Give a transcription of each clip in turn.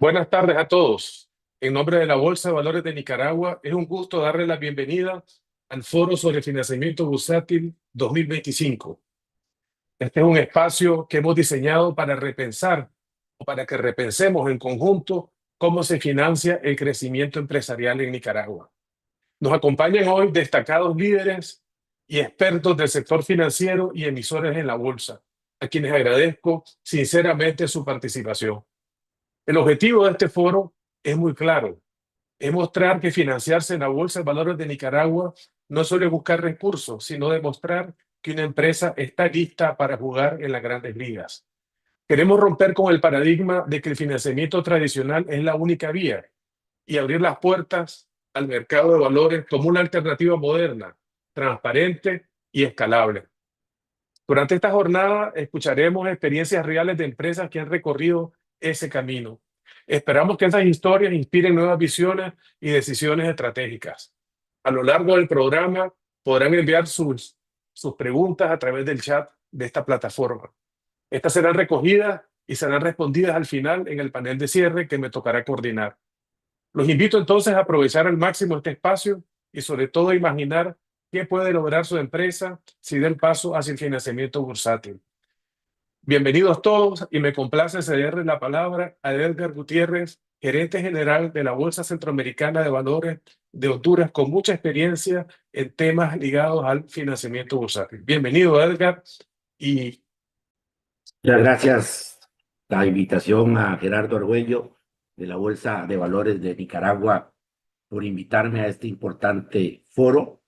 Buenas tardes a todos. En nombre de la Bolsa de Valores de Nicaragua, es un gusto darle la bienvenida al Foro sobre Financiamiento Bursátil 2025. Este es un espacio que hemos diseñado para repensar o para que repensemos en conjunto cómo se financia el crecimiento empresarial en Nicaragua. Nos acompañan hoy destacados líderes y expertos del sector financiero y emisores en la bolsa, a quienes agradezco sinceramente su participación. El objetivo de este foro es muy claro, es mostrar que financiarse en la Bolsa de Valores de Nicaragua no solo es buscar recursos, sino demostrar que una empresa está lista para jugar en las grandes ligas. Queremos romper con el paradigma de que el financiamiento tradicional es la única vía y abrir las puertas al mercado de valores como una alternativa moderna, transparente y escalable. Durante esta jornada escucharemos experiencias reales de empresas que han recorrido ese camino. Esperamos que esas historias inspiren nuevas visiones y decisiones estratégicas. A lo largo del programa podrán enviar sus preguntas a través del chat de esta plataforma. Estas serán recogidas y serán respondidas al final en el panel de cierre que me tocará coordinar. Los invito entonces a aprovechar al máximo este espacio y sobre todo a imaginar qué puede lograr su empresa si da el paso hacia el financiamiento bursátil. Bienvenidos todos y me complace cederle la palabra a Edgar Gutiérrez, gerente general de la Bolsa Centroamericana de Valores de Honduras, con mucha experiencia en temas ligados al financiamiento bursátil. Bienvenido, Edgar. Y Muchas gracias. La invitación a Gerardo Argüello de la Bolsa de Valores de Nicaragua por invitarme a este importante foro.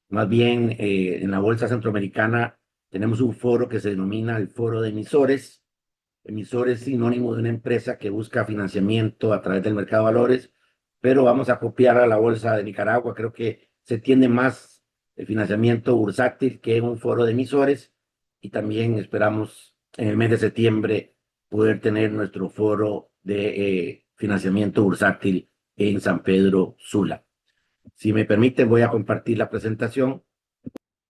Más bien, en la Bolsa Centroamericana tenemos un foro que se denomina el Foro de Emisores. Emisor es sinónimo de una empresa que busca financiamiento a través del mercado de valores, pero vamos a copiar a la Bolsa de Nicaragua. Creo que se tiende más el financiamiento bursátil que un foro de emisores, y también esperamos en el mes de septiembre poder tener nuestro foro de financiamiento bursátil en San Pedro Sula. Si me permiten, voy a compartir la presentación.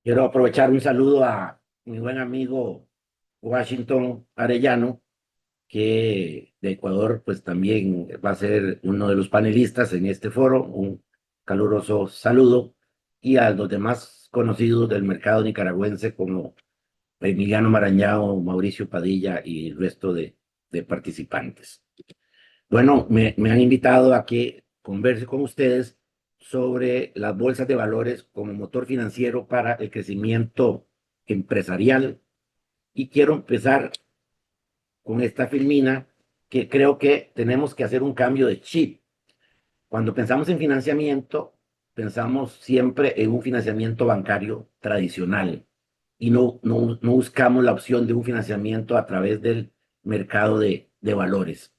Quiero aprovechar un saludo a mi buen amigo Washington Arellano, que de Ecuador, pues también va a ser uno de los panelistas en este foro. Un caluroso saludo. Y a los demás conocidos del mercado nicaragüense como Emiliano Marañao, Mauricio Padilla y el resto de participantes. Bueno, me han invitado a que converse con ustedes sobre las bolsas de valores como motor financiero para el crecimiento empresarial, y quiero empezar con esta filmina que creo que tenemos que hacer un cambio de chip. Cuando pensamos en financiamiento, pensamos siempre en un financiamiento bancario tradicional y no buscamos la opción de un financiamiento a través del mercado de valores.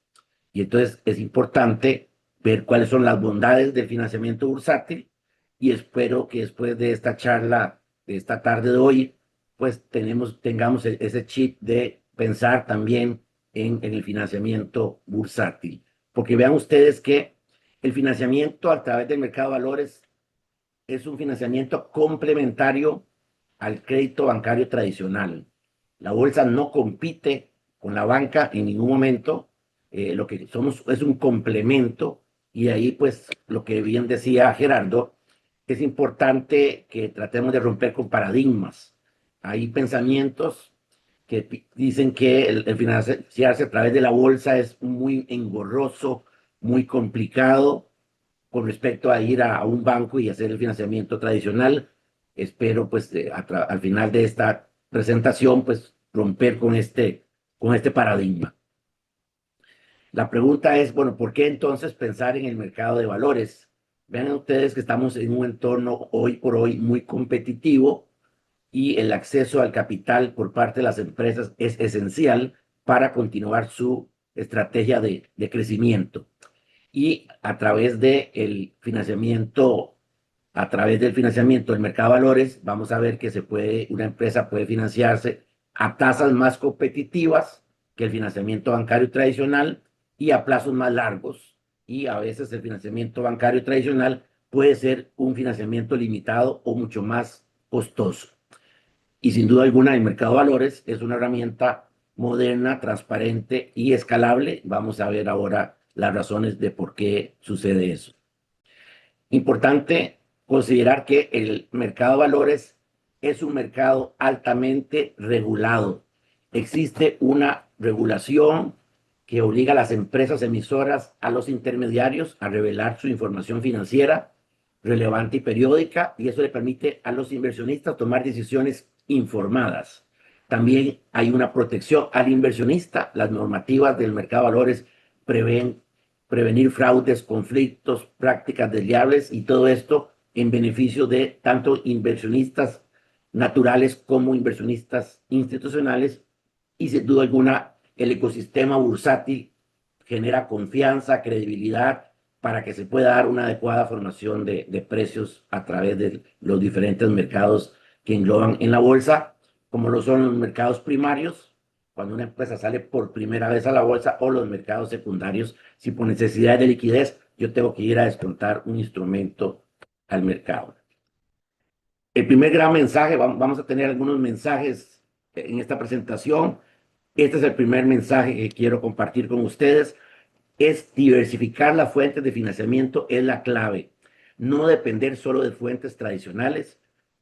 Y entonces es importante ver cuáles son las bondades del financiamiento bursátil, y espero que después de esta charla de esta tarde de hoy, pues tengamos ese chip de pensar también en el financiamiento bursátil. Porque vean ustedes que el financiamiento a través del mercado de valores es un financiamiento complementario al crédito bancario tradicional. La bolsa no compite con la banca en ningún momento. Lo que somos es un complemento, y ahí pues lo que bien decía Gerardo, es importante que tratemos de romper con paradigmas. Hay pensamientos que dicen que el financiarse a través de la bolsa es muy engorroso, muy complicado con respecto a ir a un banco y hacer el financiamiento tradicional. Espero pues al final de esta presentación pues romper con este paradigma. La pregunta es, bueno, ¿por qué entonces pensar en el mercado de valores? Vean ustedes que estamos en un entorno hoy por hoy muy competitivo, y el acceso al capital por parte de las empresas es esencial para continuar su estrategia de crecimiento. Y a través del financiamiento del mercado de valores, vamos a ver que una empresa puede financiarse a tasas más competitivas que el financiamiento bancario tradicional y a plazos más largos. Y a veces el financiamiento bancario tradicional puede ser un financiamiento limitado o mucho más costoso. Y sin duda alguna, el mercado de valores es una herramienta moderna, transparente y escalable. Vamos a ver ahora las razones de por qué sucede eso. Importante considerar que el mercado de valores es un mercado altamente regulado. Existe una regulación que obliga a las empresas emisoras, a los intermediarios, a revelar su información financiera relevante y periódica, y eso le permite a los inversionistas tomar decisiones informadas. También hay una protección al inversionista. Las normativas del mercado de valores prevén prevenir fraudes, conflictos, prácticas desleales y todo esto en beneficio de tanto inversionistas naturales como inversionistas institucionales, y sin duda alguna el ecosistema bursátil genera confianza, credibilidad para que se pueda dar una adecuada formación de precios a través de los diferentes mercados que engloban en la bolsa, como lo son los mercados primarios, cuando una empresa sale por primera vez a la bolsa, o los mercados secundarios, si por necesidad de liquidez yo tengo que ir a descontar un instrumento al mercado. El primer gran mensaje, vamos a tener algunos mensajes en esta presentación. Este es el primer mensaje que quiero compartir con ustedes. Es diversificar las fuentes de financiamiento es la clave. No depender solo de fuentes tradicionales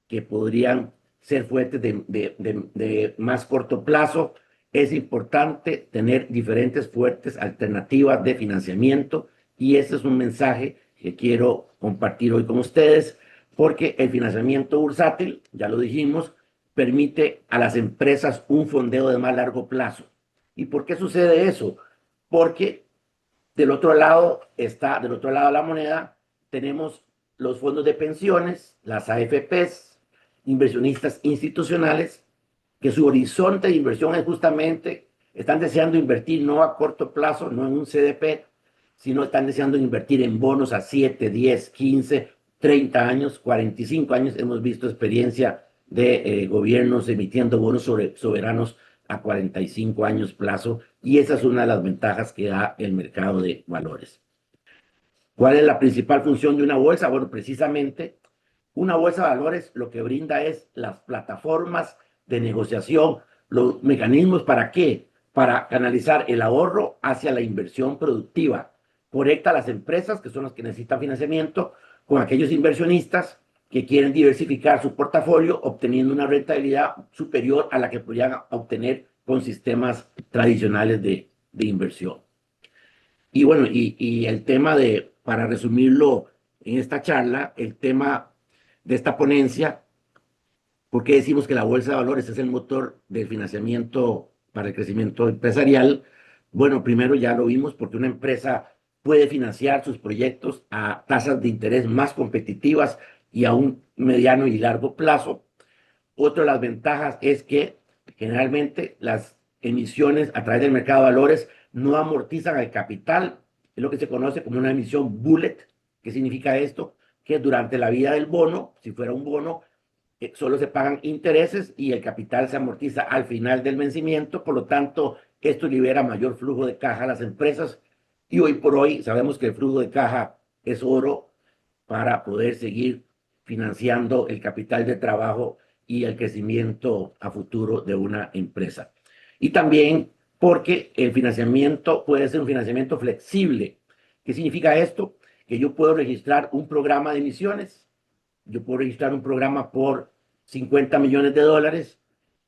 que podrían ser fuentes de más corto plazo. Es importante tener diferentes fuentes alternativas de financiamiento, y ese es un mensaje que quiero compartir hoy con ustedes, porque el financiamiento bursátil, ya lo dijimos, permite a las empresas un fondeo de más largo plazo. ¿Y por qué sucede eso? Porque del otro lado de la moneda, tenemos los fondos de pensiones, las AFPs, inversionistas institucionales, que su horizonte de inversión es justamente, están deseando invertir no a corto plazo, no en un CDP, sino están deseando invertir en bonos a 7, 10, 15, 30 años, 45 años. Hemos visto experiencia de gobiernos emitiendo bonos soberanos a 45 años plazo, y esa es una de las ventajas que da el mercado de valores. ¿Cuál es la principal función de una bolsa? Bueno, precisamente una bolsa de valores lo que brinda es las plataformas de negociación, los mecanismos. ¿Para qué? Para canalizar el ahorro hacia la inversión productiva. Conecta a las empresas, que son las que necesitan financiamiento, con aquellos inversionistas que quieren diversificar su portafolio, obteniendo una rentabilidad superior a la que podrían obtener con sistemas tradicionales de inversión. Y bueno, y el tema para resumirlo en esta charla, el tema de esta ponencia, ¿por qué decimos que la bolsa de valores es el motor del financiamiento para el crecimiento empresarial? Bueno, primero ya lo vimos, porque una empresa puede financiar sus proyectos a tasas de interés más competitivas y a un mediano y largo plazo. Otra de las ventajas es que generalmente las emisiones a través del mercado de valores no amortizan el capital. Es lo que se conoce como una emisión bullet. ¿Qué significa esto? Que durante la vida del bono, si fuera un bono, solo se pagan intereses y el capital se amortiza al final del vencimiento. Por lo tanto, esto libera mayor flujo de caja a las empresas, y hoy por hoy sabemos que el flujo de caja es oro para poder seguir financiando el capital de trabajo y el crecimiento a futuro de una empresa. Y también porque el financiamiento puede ser un financiamiento flexible. ¿Qué significa esto? Que yo puedo registrar un programa de emisiones, yo puedo registrar un programa por 50 millones de dólares,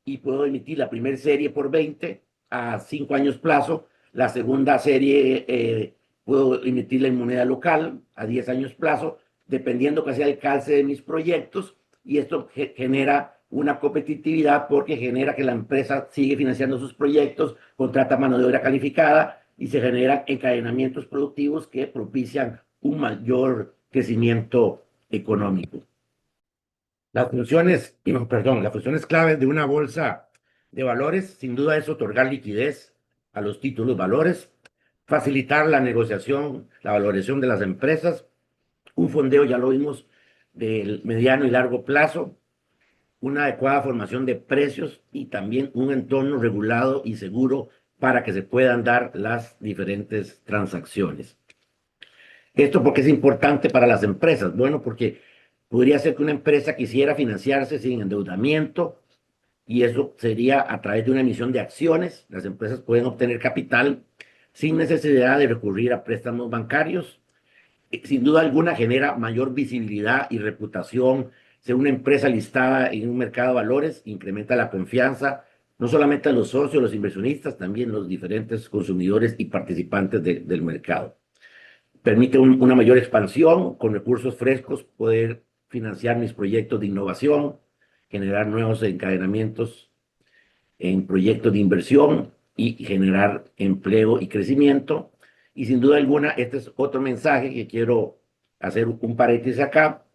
y puedo emitir la primera serie por 20 a 5 años plazo, la segunda serie puedo emitirla en moneda local a 10 años plazo, dependiendo que sea el calce de mis proyectos, y esto genera una competitividad, porque genera que la empresa sigue financiando sus proyectos, contrata mano de obra calificada, y se generan encadenamientos productivos que propician un mayor crecimiento económico. Las funciones claves de una bolsa de valores, sin duda, es otorgar liquidez a los títulos valores, facilitar la negociación, la valoración de las empresas, un fondeo, ya lo vimos, del mediano y largo plazo, una adecuada formación de precios, y también un entorno regulado y seguro para que se puedan dar las diferentes transacciones. ¿Esto por qué es importante para las empresas? Bueno, porque podría ser que una empresa quisiera financiarse sin endeudamiento, y eso sería a través de una emisión de acciones. Las empresas pueden obtener capital sin necesidad de recurrir a préstamos bancarios. Sin duda alguna genera mayor visibilidad y reputación. Ser una empresa listada en un mercado de valores incrementa la confianza, no solamente a los socios, los inversionistas, también los diferentes consumidores y participantes del mercado. Permite una mayor expansión con recursos frescos, poder financiar mis proyectos de innovación, generar nuevos encadenamientos en proyectos de inversión y generar empleo y crecimiento. Y sin duda alguna, este es otro mensaje que quiero hacer un paréntesis acá,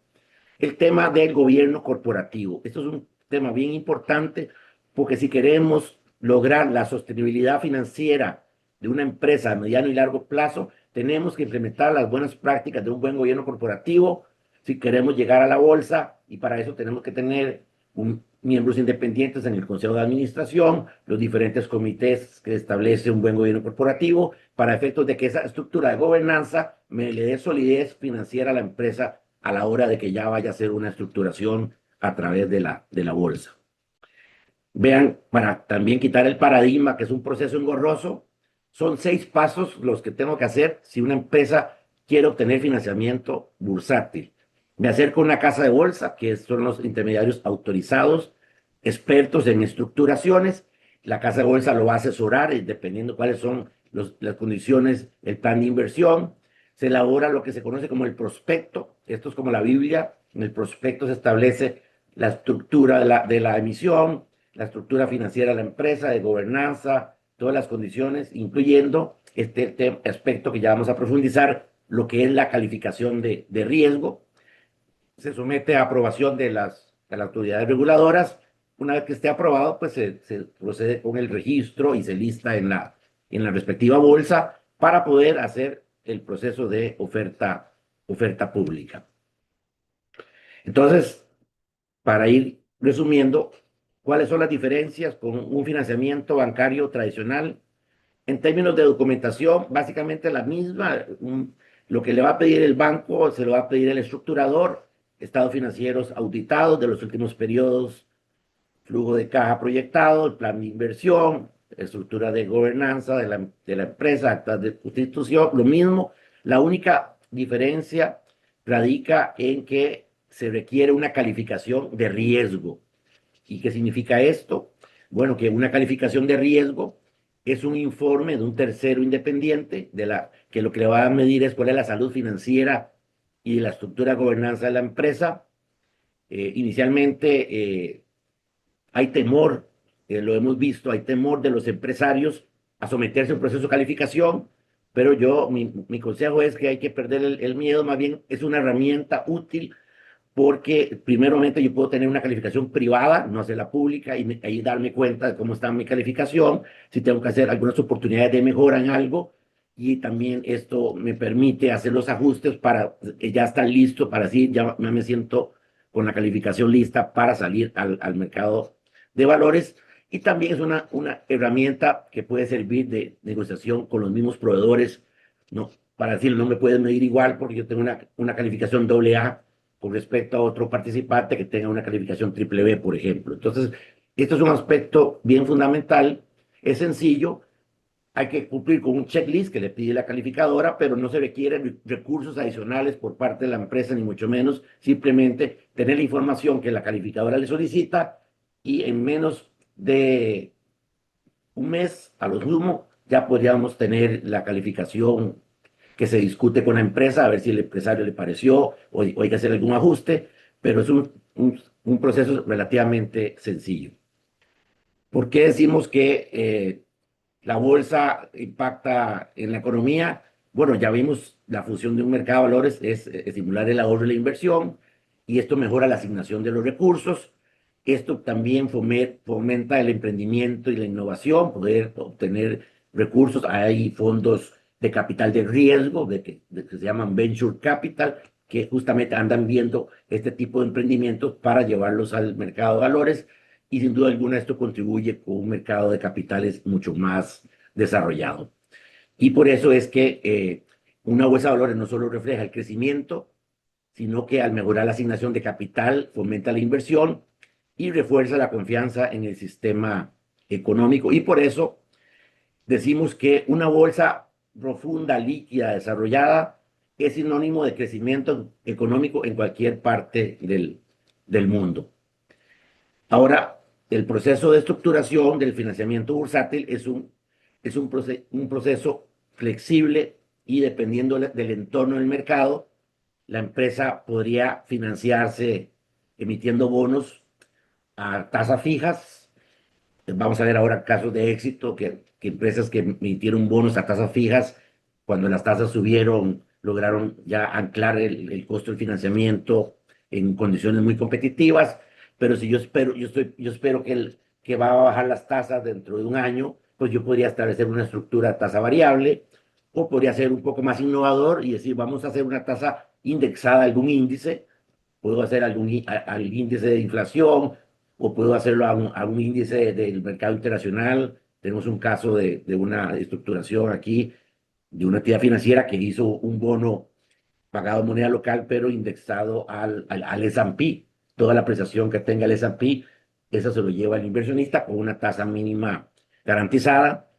el tema del gobierno corporativo. Esto es un tema bien importante porque si queremos lograr la sostenibilidad financiera de una empresa a mediano y largo plazo, tenemos que implementar las buenas prácticas de un buen gobierno corporativo si queremos llegar a la bolsa, y para eso tenemos que tener miembros independientes en el Consejo de Administración, los diferentes comités que establece un buen gobierno corporativo, para efectos de que esa estructura de gobernanza me le dé solidez financiera a la empresa a la hora de que ya vaya a ser una estructuración a través de la bolsa. Vean, para también quitar el paradigma, que es un proceso engorroso, son 6 pasos los que tengo que hacer si una empresa quiere obtener financiamiento bursátil. Me acerco a una casa de bolsa, que son los intermediarios autorizados, expertos en estructuraciones. La casa de bolsa lo va a asesorar dependiendo cuáles son las condiciones, el plan de inversión. Se elabora lo que se conoce como el prospecto. Esto es como la Biblia. En el prospecto se establece la estructura de la emisión, la estructura financiera de la empresa, de gobernanza, todas las condiciones, incluyendo este aspecto que ya vamos a profundizar, lo que es la calificación de riesgo. Se somete a aprobación de las autoridades reguladoras. Una vez que esté aprobado, pues se procede con el registro y se lista en la respectiva bolsa para poder hacer el proceso de oferta pública. Entonces, para ir resumiendo, ¿cuáles son las diferencias con un financiamiento bancario tradicional? En términos de documentación, básicamente la misma. Lo que le va a pedir el banco, se lo va a pedir el estructurador, estados financieros auditados de los últimos periodos, flujo de caja proyectado, el plan de inversión, estructura de gobernanza de la empresa, actas de constitución, lo mismo. La única diferencia radica en que se requiere una calificación de riesgo. ¿Y qué significa esto? Bueno, que una calificación de riesgo es un informe de un tercero independiente que lo que le va a medir es cuál es la salud financiera y la estructura de gobernanza de la empresa. Inicialmente hay temor, lo hemos visto, hay temor de los empresarios a someterse a un proceso de calificación, pero mi consejo es que hay que perder el miedo. Más bien es una herramienta útil, porque primeramente yo puedo tener una calificación privada, no hacerla pública, y ahí darme cuenta de cómo está mi calificación, si tengo que hacer algunas oportunidades de mejora en algo, y también esto me permite hacer los ajustes para que ya está listo, para así ya me siento con la calificación lista para salir al mercado de valores. Y también es una herramienta que puede servir de negociación con los mismos proveedores, ¿no? Para decir, no me pueden medir igual porque yo tengo una calificación AA con respecto a otro participante que tenga una calificación triple B, por ejemplo. Entonces, esto es un aspecto bien fundamental, es sencillo, hay que cumplir con un checklist que le pide la calificadora, pero no se requieren recursos adicionales por parte de la empresa, ni mucho menos, simplemente tener la información que la calificadora le solicita, y en menos de un mes, a lo sumo, ya podríamos tener la calificación que se discute con la empresa, a ver si el empresario le pareció o hay que hacer algún ajuste, pero es un proceso relativamente sencillo. ¿Por qué decimos que la bolsa impacta en la economía? Bueno, ya vimos la función de un mercado de valores es estimular el ahorro y la inversión, y esto mejora la asignación de los recursos. Esto también fomenta el emprendimiento y la innovación, poder obtener recursos. Hay fondos de capital de riesgo, que se llaman venture capital, que justamente andan viendo este tipo de emprendimientos para llevarlos al mercado de valores, y sin duda alguna esto contribuye con un mercado de capitales mucho más desarrollado. Y por eso es que una bolsa de valores no solo refleja el crecimiento, sino que al mejorar la asignación de capital fomenta la inversión y refuerza la confianza en el sistema económico. Y por eso decimos que una bolsa profunda, líquida, desarrollada, es sinónimo de crecimiento económico en cualquier parte del mundo. Ahora, el proceso de estructuración del financiamiento bursátil un proceso flexible y dependiendo del entorno del mercado, la empresa podría financiarse emitiendo bonos a tasas fijas. Vamos a ver ahora casos de éxito que empresas que emitieron bonos a tasas fijas, cuando las tasas subieron, lograron ya anclar el costo del financiamiento en condiciones muy competitivas. Pero si yo espero que va a bajar las tasas dentro de un año, pues yo podría establecer una estructura de tasa variable, o podría ser un poco más innovador y decir, vamos a hacer una tasa indexada a algún índice. Puedo hacer al índice de inflación, o puedo hacerlo a un índice del mercado internacional. Tenemos un caso de una estructuración aquí de una entidad financiera que hizo un bono pagado en moneda local, pero indexado al S&P. Toda la apreciación que tenga el S&P, eso se lo lleva el inversionista con una tasa mínima garantizada.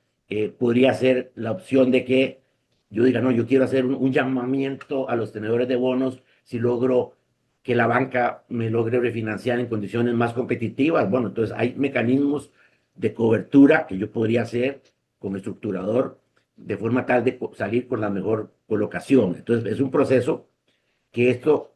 Podría ser la opción de que yo diga, no, yo quiero hacer un llamamiento a los tenedores de bonos si logro que la banca me logre refinanciar en condiciones más competitivas. Bueno, entonces hay mecanismos de cobertura que yo podría hacer como estructurador de forma tal de salir con la mejor colocación. Entonces, es un proceso que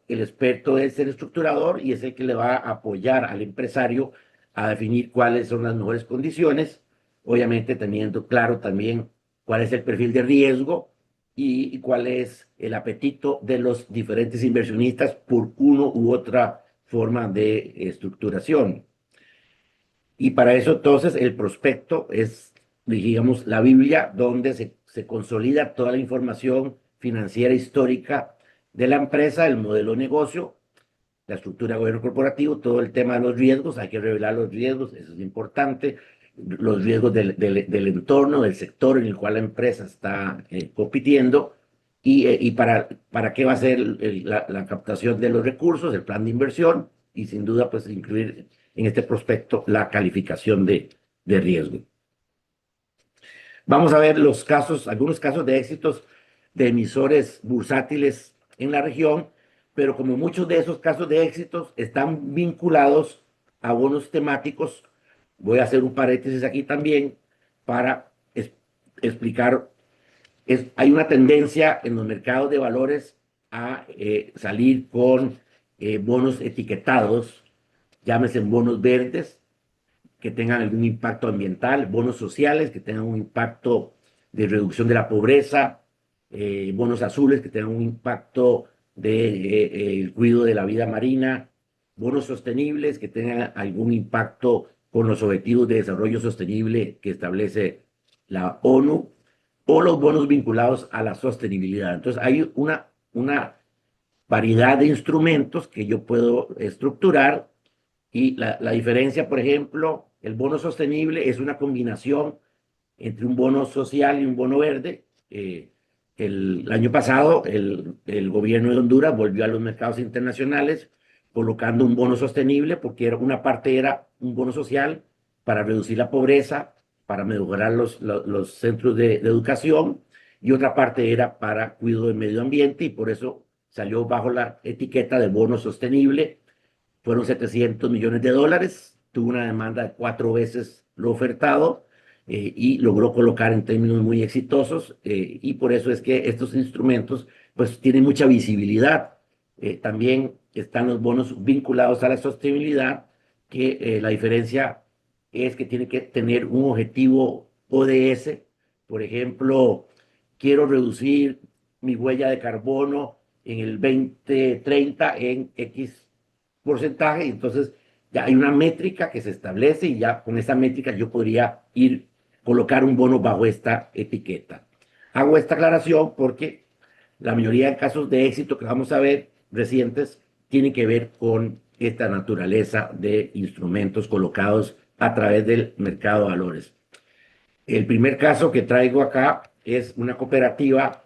el experto es el estructurador y es el que le va a apoyar al empresario a definir cuáles son las mejores condiciones, obviamente teniendo claro también cuál es el perfil de riesgo y cuál es el apetito de los diferentes inversionistas por uno u otra forma de estructuración. Y para eso entonces el prospecto es, digamos, la Biblia donde se consolida toda la información financiera histórica de la empresa, el modelo de negocio, la estructura de gobierno corporativo, todo el tema de los riesgos, hay que revelar los riesgos, eso es importante, los riesgos del entorno, del sector en el cual la empresa está compitiendo, y para qué va a ser la captación de los recursos, el plan de inversión, y sin duda pues incluir en este prospecto la calificación de riesgo. Vamos a ver algunos casos de éxitos de emisores bursátiles en la región, pero como muchos de esos casos de éxitos están vinculados a bonos temáticos, voy a hacer un paréntesis aquí también para explicar. Hay una tendencia en los mercados de valores a salir con bonos etiquetados, llámese bonos verdes, que tengan algún impacto ambiental, bonos sociales que tengan un impacto de reducción de la pobreza, bonos azules que tengan un impacto de el cuidado de la vida marina, bonos sostenibles que tengan algún impacto con los objetivos de desarrollo sostenible que establece la ONU, o los bonos vinculados a la sostenibilidad. Entonces hay una variedad de instrumentos que yo puedo estructurar, y la diferencia, por ejemplo, el bono sostenible es una combinación entre un bono social y un bono verde. El año pasado, el gobierno de Honduras volvió a los mercados internacionales colocando un bono sostenible, porque una parte era un bono social para reducir la pobreza, para mejorar los centros de educación, y otra parte era para cuidado del medio ambiente, y por eso salió bajo la etiqueta de bono sostenible. Fueron $700 millones, tuvo una demanda de 4 veces lo ofertado, y logró colocar en términos muy exitosos, y por eso es que estos instrumentos pues tienen mucha visibilidad. También están los bonos vinculados a la sostenibilidad, que la diferencia es que tiene que tener un objetivo ODS. Por ejemplo, quiero reducir mi huella de carbono en el 2030 en X porcentaje, y entonces ya hay una métrica que se establece, y ya con esa métrica yo podría colocar un bono bajo esta etiqueta. Hago esta aclaración porque la mayoría de casos de éxito que vamos a ver recientes tienen que ver con esta naturaleza de instrumentos colocados a través del mercado de valores. El primer caso que traigo acá es una cooperativa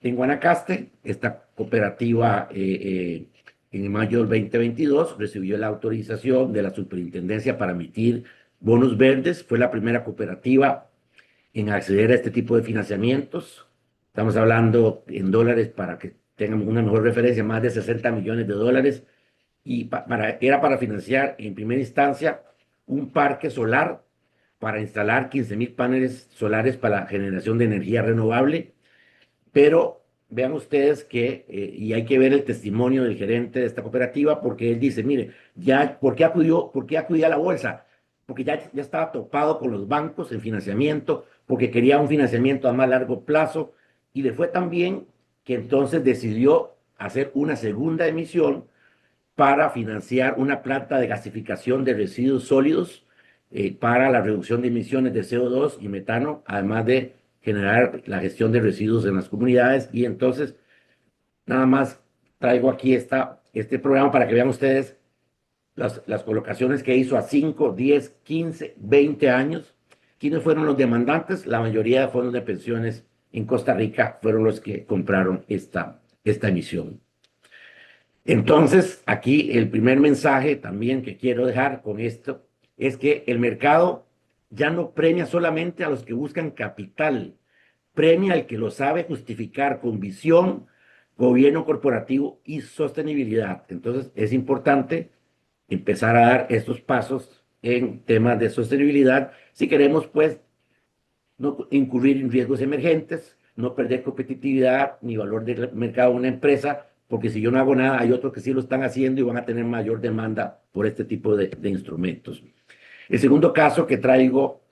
en Guanacaste. Esta cooperativa en mayo del 2022 recibió la autorización de la superintendencia para emitir bonos verdes. Fue la primera cooperativa en acceder a este tipo de financiamientos. Estamos hablando en dólares para que tengan una mejor referencia, más de 60 millones de dólares. Y era para financiar en primera instancia un parque solar para instalar 15.000 paneles solares para la generación de energía renovable, pero vean ustedes que, y hay que ver el testimonio del gerente de esta cooperativa, porque él dice, mire, ya, por qué acudí a la bolsa? Porque ya estaba topado con los bancos en financiamiento, porque quería un financiamiento a más largo plazo, y le fue tan bien que entonces decidió hacer una segunda emisión para financiar una planta de gasificación de residuos sólidos para la reducción de emisiones de CO2 y metano, además de generar la gestión de residuos en las comunidades. Y entonces, nada más traigo aquí este programa para que vean ustedes las colocaciones que hizo a 5, 10, 15, 20 años. ¿Quiénes fueron los demandantes? La mayoría de fondos de pensiones en Costa Rica fueron los que compraron esta emisión. Entonces, aquí el primer mensaje también que quiero dejar con esto es que el mercado ya no premia solamente a los que buscan capital, premia al que lo sabe justificar con visión, gobierno corporativo y sostenibilidad. Entonces, es importante empezar a dar estos pasos en temas de sostenibilidad si queremos, pues, no incurrir en riesgos emergentes, no perder competitividad ni valor del mercado de una empresa, porque si yo no hago nada, hay otros que sí lo están haciendo y van a tener mayor demanda por este tipo de instrumentos. El segundo caso que traigo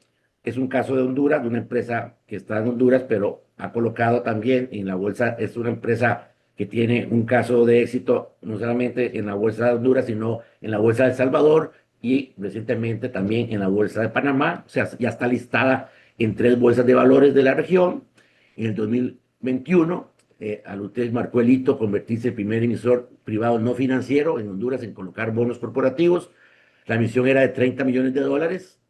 es un caso de Honduras, de una empresa que está en Honduras, pero ha colocado también en la bolsa, es una empresa que tiene un caso de éxito no solamente en la bolsa de Honduras, sino en la bolsa de El Salvador y recientemente también en la bolsa de Panamá, o sea, ya está listada en 3 bolsas de valores de la región. En el 2021, Alutel marcó el hito convertirse en el primer emisor privado no financiero en Honduras en colocar bonos corporativos. La emisión era de 30 millones de dólares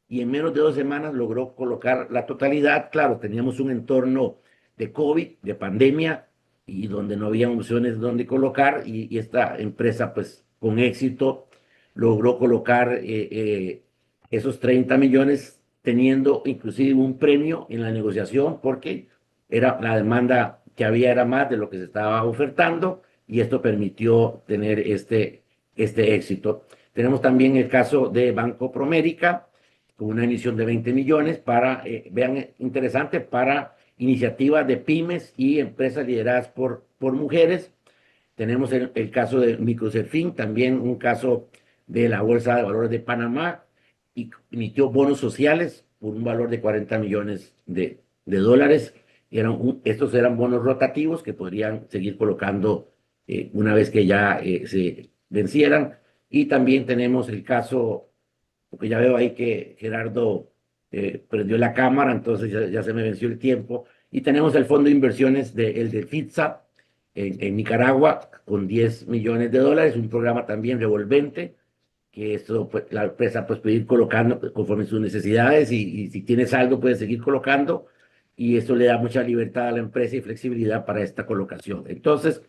y en menos de 2 semanas logró colocar la totalidad. Claro, teníamos un entorno de COVID, de pandemia, y donde no había opciones donde colocar, y esta empresa, pues, con éxito, logró colocar esos 30 millones, teniendo inclusive un premio en la negociación, porque la demanda que había era más de lo que se estaba ofertando, y esto permitió tener este éxito. Tenemos también el caso de Banco Promérica, con una emisión de 20 millones para, vean, interesante, para iniciativas de pymes y empresas lideradas por mujeres. Tenemos el caso de Microserfín, también un caso de la Bolsa de Valores de Panamá, y emitió bonos sociales por un valor de 40 millones de dólares. Estos eran bonos rotativos que podrían seguir colocando una vez que ya se vencieran. Y también tenemos el caso, porque ya veo ahí que Gerardo prendió la cámara, entonces ya se me venció el tiempo. Y tenemos el fondo de inversiones el de FITSA en Nicaragua con 10 millones de dólares, un programa también revolvente, que esto, pues, la empresa pues, puede ir colocando conforme sus necesidades, y si tiene saldo puede seguir colocando, y esto le da mucha libertad a la empresa y flexibilidad para esta colocación. Entonces,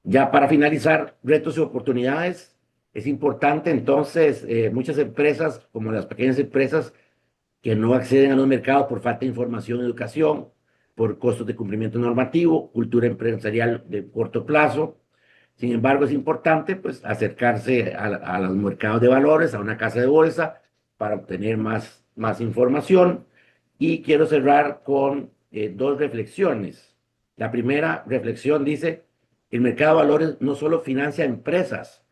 ya para finalizar, retos y oportunidades. Es importante entonces, muchas empresas, como las pequeñas empresas, que no acceden a los mercados por falta de información y educación, por costos de cumplimiento normativo, cultura empresarial de corto plazo. Sin embargo, es importante pues, acercarse a los mercados de valores, a una casa de bolsa, para obtener más información. Y quiero cerrar con 2 reflexiones. La primera reflexión dice, el mercado de valores no solo financia empresas,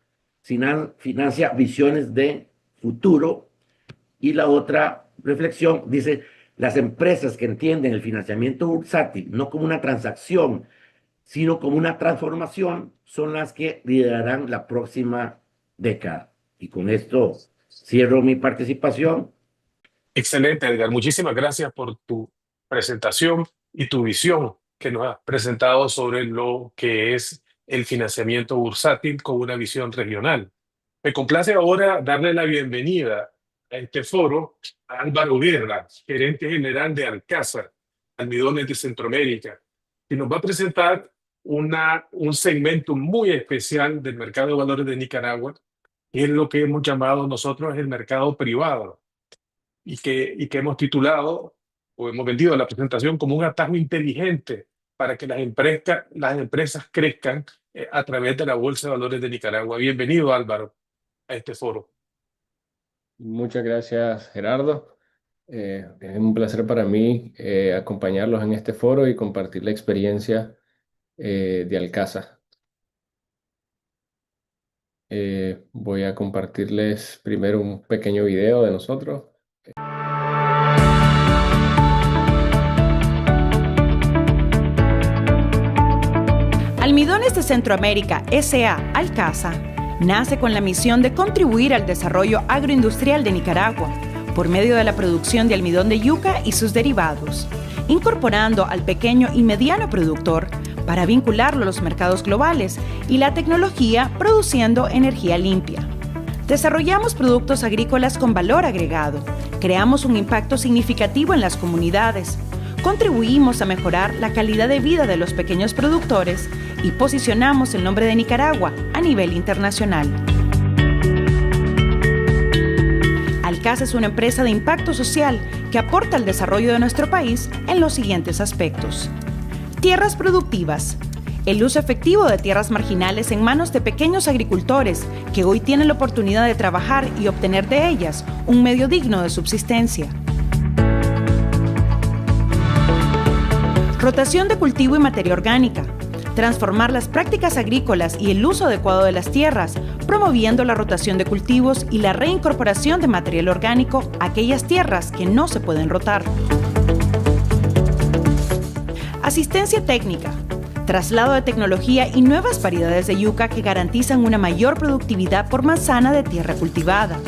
sino financia visiones de futuro. Y la otra reflexión dice, las empresas que entienden el financiamiento bursátil no como una transacción, sino como una transformación, son las que liderarán la próxima década. Y con esto cierro mi participación. Excelente, Edgar. Muchísimas gracias por tu presentación y tu visión que nos has presentado sobre lo que es el financiamiento bursátil con una visión regional. Me complace ahora darle la bienvenida a este foro a Álvaro Guerra, gerente general de Alcázar, Almidones de Centroamérica, que nos va a presentar un segmento muy especial del mercado de valores de Nicaragua, que es lo que hemos llamado nosotros el mercado privado y que hemos titulado o hemos vendido la presentación como un atajo inteligente para que las empresas crezcan a través de la Bolsa de Valores de Nicaragua. Bienvenido, Álvaro, a este foro. Muchas gracias, Gerardo. Es un placer para mí acompañarlos en este foro y compartir la experiencia de Alcasa. Voy a compartirles primero un pequeño video de nosotros. Almidones de Centroamérica, S.A. Alcasa, nace con la misión de contribuir al desarrollo agroindustrial de Nicaragua por medio de la producción de almidón de yuca y sus derivados, incorporando al pequeño y mediano productor para vincularlo a los mercados globales y la tecnología produciendo energía limpia. Desarrollamos productos agrícolas con valor agregado, creamos un impacto significativo en las comunidades, contribuimos a mejorar la calidad de vida de los pequeños productores y posicionamos el nombre de Nicaragua a nivel internacional. Alcasa es una empresa de impacto social que aporta al desarrollo de nuestro país en los siguientes aspectos. Tierras productivas. El uso efectivo de tierras marginales en manos de pequeños agricultores que hoy tienen la oportunidad de trabajar y obtener de ellas un medio digno de subsistencia. Rotación de cultivo y materia orgánica. Transformar las prácticas agrícolas y el uso adecuado de las tierras, promoviendo la rotación de cultivos y la reincorporación de material orgánico a aquellas tierras que no se pueden rotar. Asistencia técnica. Traslado de tecnología y nuevas variedades de yuca que garantizan una mayor productividad por manzana de tierra cultivada,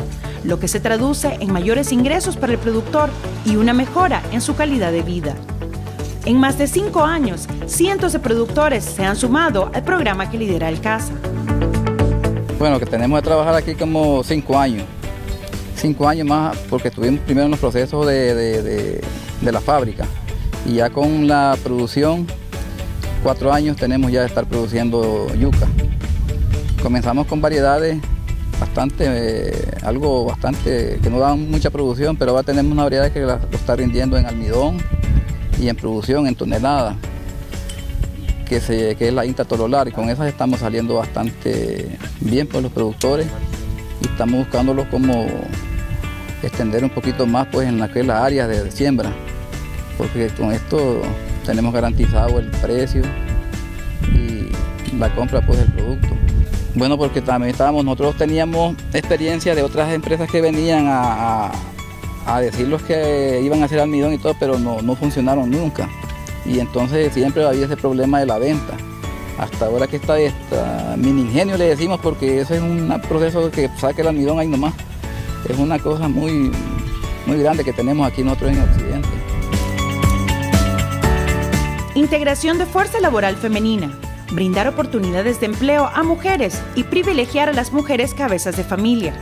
lo que se traduce en mayores ingresos para el productor y una mejora en su calidad de vida. En más de 5 años, cientos de productores se han sumado al programa que lidera Alcasa. Bueno, que tenemos que trabajar aquí como 5 años. 5 años más porque estuvimos primero en los procesos de la fábrica. Y ya con la producción, 4 años tenemos ya de estar produciendo yuca. Comenzamos con variedades algo bastante que no dan mucha producción, pero ahora tenemos una variedad que lo está rindiendo en almidón y en producción en toneladas, que es la INTA Tololar, y con esas estamos saliendo bastante bien por los productores y estamos buscándolos como extender un poquito más pues en las áreas de siembra, porque con esto tenemos garantizado el precio y la compra pues del producto. Bueno, porque también nosotros teníamos experiencia de otras empresas que venían a decirlos que iban a hacer almidón y todo, pero no funcionaron nunca. Y entonces siempre había ese problema de la venta. Hasta ahora que está esta mini ingenio le decimos, porque ese es un proceso que saque el almidón ahí nomás. Es una cosa muy grande que tenemos aquí nosotros en Occidente. Integración de fuerza laboral femenina. Brindar oportunidades de empleo a mujeres y privilegiar a las mujeres cabezas de familia,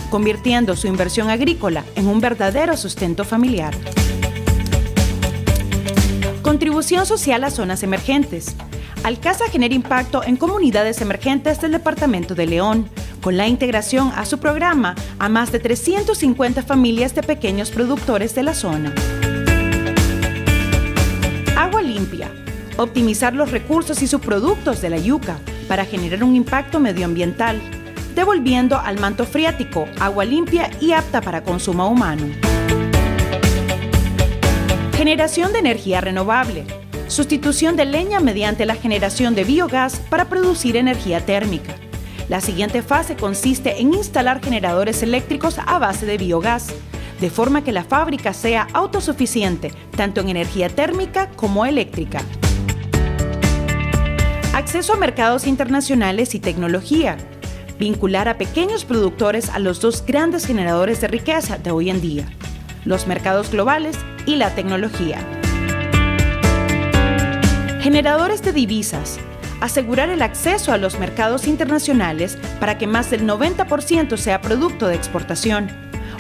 convirtiendo su inversión agrícola en un verdadero sustento familiar. Contribución social a zonas emergentes. Alcasa genera impacto en comunidades emergentes del departamento de León, con la integración a su programa a más de 350 familias de pequeños productores de la zona. Agua limpia. Optimizar los recursos y subproductos de la yuca para generar un impacto medioambiental, devolviendo al manto freático agua limpia y apta para consumo humano. Generación de energía renovable. Sustitución de leña mediante la generación de biogás para producir energía térmica. La siguiente fase consiste en instalar generadores eléctricos a base de biogás, de forma que la fábrica sea autosuficiente tanto en energía térmica como eléctrica. Acceso a mercados internacionales y tecnología. Vincular a pequeños productores a los 2 grandes generadores de riqueza de hoy en día, los mercados globales y la tecnología. Generadores de divisas. Asegurar el acceso a los mercados internacionales para que más del 90% sea producto de exportación.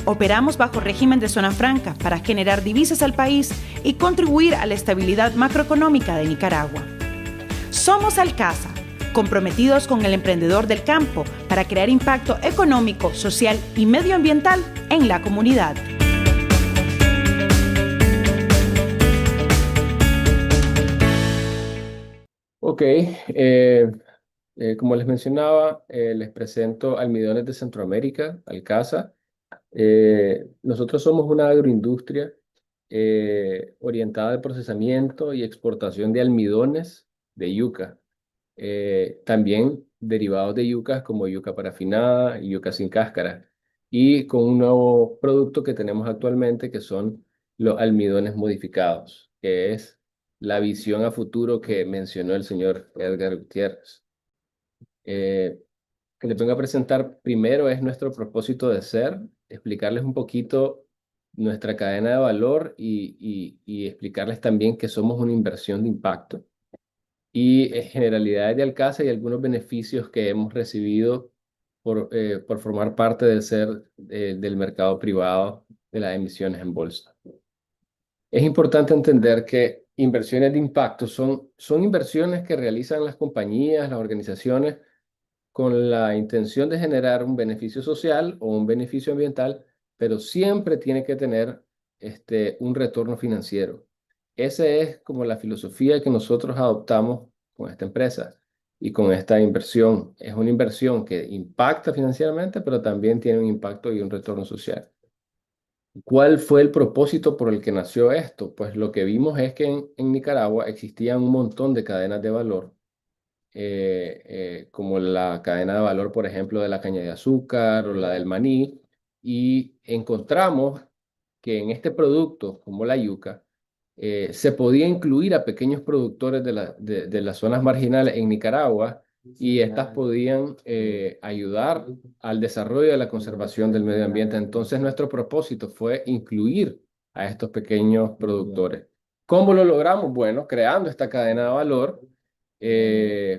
Operamos bajo régimen de zona franca para generar divisas al país y contribuir a la estabilidad macroeconómica de Nicaragua. Somos Alcasa, comprometidos con el emprendedor del campo para crear impacto económico, social y medioambiental en la comunidad. Ok, como les mencionaba, les presento Almidones de Centroamérica, Alcasa. Nosotros somos una agroindustria orientada al procesamiento y exportación de almidones de yuca. También derivados de yucas como yuca parafinada y yuca sin cáscara. Y con un nuevo producto que tenemos actualmente que son los almidones modificados, que es la visión a futuro que mencionó el señor Edgar Gutiérrez. Que les vengo a presentar primero es nuestro propósito de ser, explicarles un poquito nuestra cadena de valor y explicarles también que somos una inversión de impacto y generalidades de Alcasa y algunos beneficios que hemos recibido por formar parte del ser del mercado privado de las emisiones en bolsa. Es importante entender que inversiones de impacto son inversiones que realizan las compañías, las organizaciones, con la intención de generar un beneficio social o un beneficio ambiental, pero siempre tiene que tener un retorno financiero. Esa es como la filosofía que nosotros adoptamos con esta empresa y con esta inversión. Es una inversión que impacta financieramente, pero también tiene un impacto y un retorno social. ¿Cuál fue el propósito por el que nació esto? Pues lo que vimos es que en Nicaragua existían un montón de cadenas de valor como la cadena de valor, por ejemplo, de la caña de azúcar o la del maní, y encontramos que en este producto, como la yuca, se podía incluir a pequeños productores de las zonas marginales en Nicaragua y estas podían ayudar al desarrollo de la conservación del medio ambiente. Entonces, nuestro propósito fue incluir a estos pequeños productores. ¿Cómo lo logramos? Bueno, creando esta cadena de valor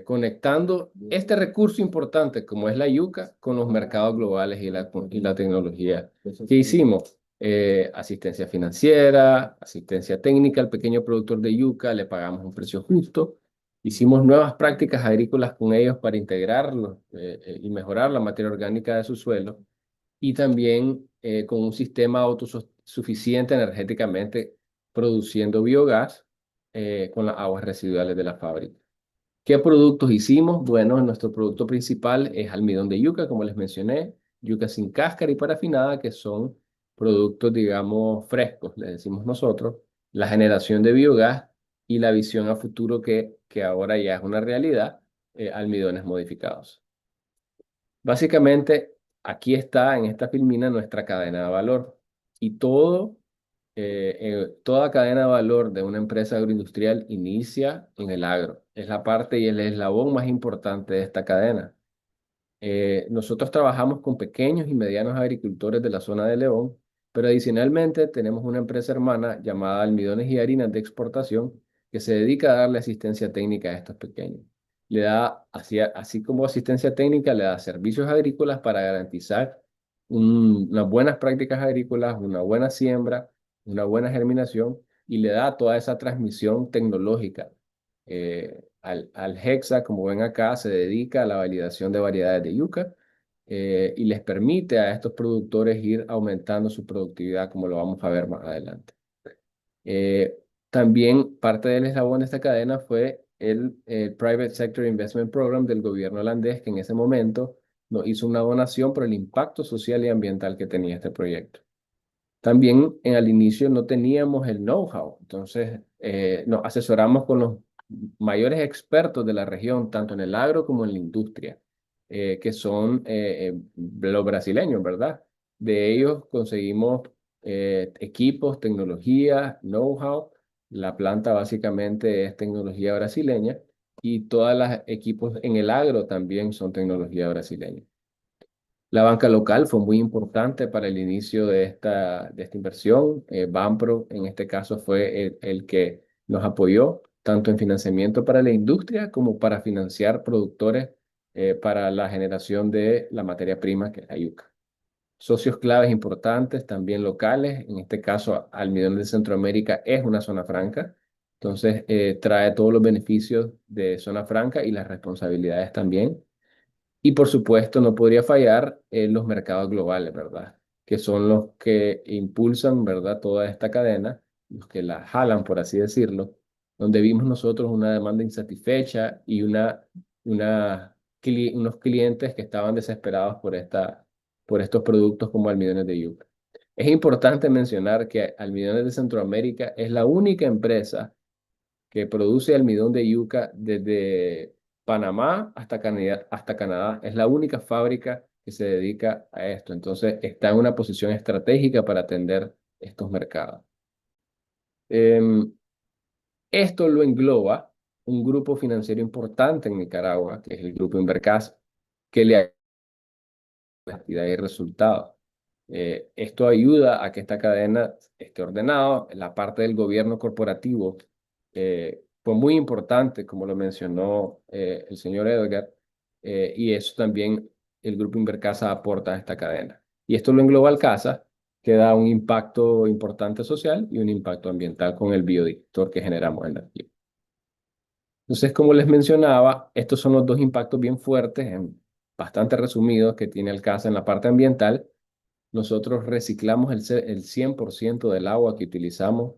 conectando este recurso importante como es la yuca con los mercados globales y la tecnología. ¿Qué hicimos? Asistencia financiera, asistencia técnica al pequeño productor de yuca, le pagamos un precio justo. Hicimos nuevas prácticas agrícolas con ellos para integrarlos y mejorar la materia orgánica de su suelo. Y también con un sistema autosuficiente energéticamente produciendo biogás con las aguas residuales de la fábrica. ¿Qué productos hicimos? Bueno, nuestro producto principal es almidón de yuca, como les mencioné, yuca sin cáscara y parafinada, que son productos, digamos, frescos, le decimos nosotros, la generación de biogás y la visión a futuro que ahora ya es una realidad, almidones modificados. Básicamente, aquí está en esta filmina nuestra cadena de valor y toda cadena de valor de una empresa agroindustrial inicia en el agro. Es la parte y el eslabón más importante de esta cadena. Nosotros trabajamos con pequeños y medianos agricultores de la zona de León, pero adicionalmente tenemos una empresa hermana llamada Almidones y Harinas de Exportación que se dedica a darle asistencia técnica a estos pequeños. Le da, así como asistencia técnica, le da servicios agrícolas para garantizar unas buenas prácticas agrícolas, una buena siembra, una buena germinación y le da toda esa transmisión tecnológica. Al Hexa, como ven acá, se dedica a la validación de variedades de yuca y les permite a estos productores ir aumentando su productividad, como lo vamos a ver más adelante. También parte del eslabón de esta cadena fue el Private Sector Investment Program del gobierno holandés, que en ese momento nos hizo una donación por el impacto social y ambiental que tenía este proyecto. También al inicio no teníamos el know-how, entonces nos asesoramos con los mayores expertos de la región, tanto en el agro como en la industria, que son los brasileños, ¿verdad? De ellos conseguimos equipos, tecnología, know-how. La planta básicamente es tecnología brasileña y todos los equipos en el agro también son tecnología brasileña. La banca local fue muy importante para el inicio de esta inversión. Banpro, en este caso, fue el que nos apoyó tanto en financiamiento para la industria como para financiar productores para la generación de la materia prima, que es la yuca. Socios claves importantes, también locales. En este caso, Almidón de Centroamérica es una zona franca. Entonces, trae todos los beneficios de zona franca y las responsabilidades también. Y por supuesto, no podría fallar los mercados globales, ¿verdad? Que son los que impulsan, ¿verdad? Toda esta cadena, los que la jalan, por así decirlo. donde vimos nosotros una demanda insatisfecha y unos clientes que estaban desesperados por estos productos como almidones de yuca. Es importante mencionar que Almidones de Centroamérica es la única empresa que produce almidón de yuca desde Panamá hasta Canadá. Es la única fábrica que se dedica a esto. Entonces está en una posición estratégica para atender estos mercados. Esto lo engloba un grupo financiero importante en Nicaragua, que es el Grupo Invercasa, que le ayuda a la actividad y resultados. Esto ayuda a que esta cadena esté ordenada. La parte del gobierno corporativo fue muy importante, como lo mencionó el señor Edgar, y eso también el Grupo Invercasa aporta a esta cadena. Y esto lo engloba al CASA, que da un impacto importante social y un impacto ambiental con el biodigestor que generamos en la tierra. Entonces, como les mencionaba, estos son los dos impactos bien fuertes, bastante resumidos, que tiene el CASA en la parte ambiental. Nosotros reciclamos el 100% del agua que utilizamos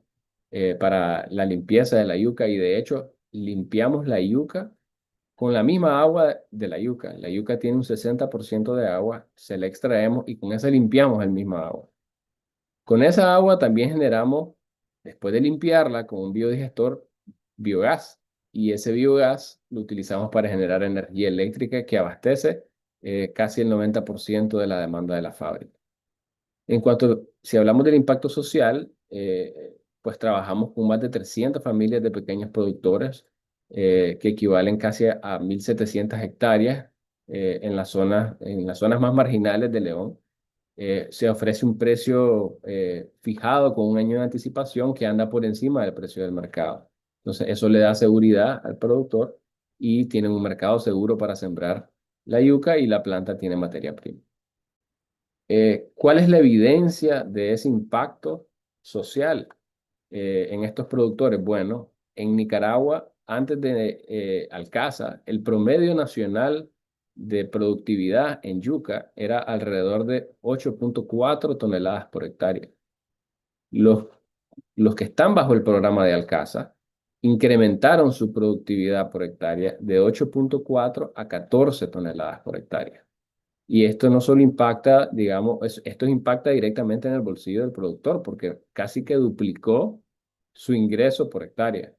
para la limpieza de la yuca y de hecho limpiamos la yuca con la misma agua de la yuca. La yuca tiene un 60% de agua, se la extraemos y con esa limpiamos el mismo agua. Con esa agua también generamos, después de limpiarla con un biodigestor, biogás. Y ese biogás lo utilizamos para generar energía eléctrica que abastece casi el 90% de la demanda de la fábrica. Si hablamos del impacto social, pues trabajamos con más de 300 familias de pequeños productores que equivalen casi a 1.700 hectáreas en las zonas más marginales de León. Se ofrece un precio fijado con un año de anticipación que anda por encima del precio del mercado. Entonces, eso le da seguridad al productor y tienen un mercado seguro para sembrar la yuca y la planta tiene materia prima. ¿Cuál es la evidencia de ese impacto social en estos productores? Bueno, en Nicaragua, antes de Alcasa, el promedio nacional de productividad en yuca era alrededor de 8.4 toneladas por hectárea. Los que están bajo el programa de Alcasa incrementaron su productividad por hectárea de 8.4 a 14 toneladas por hectárea. Y esto no solo impacta, digamos, esto impacta directamente en el bolsillo del productor porque casi que duplicó su ingreso por hectárea.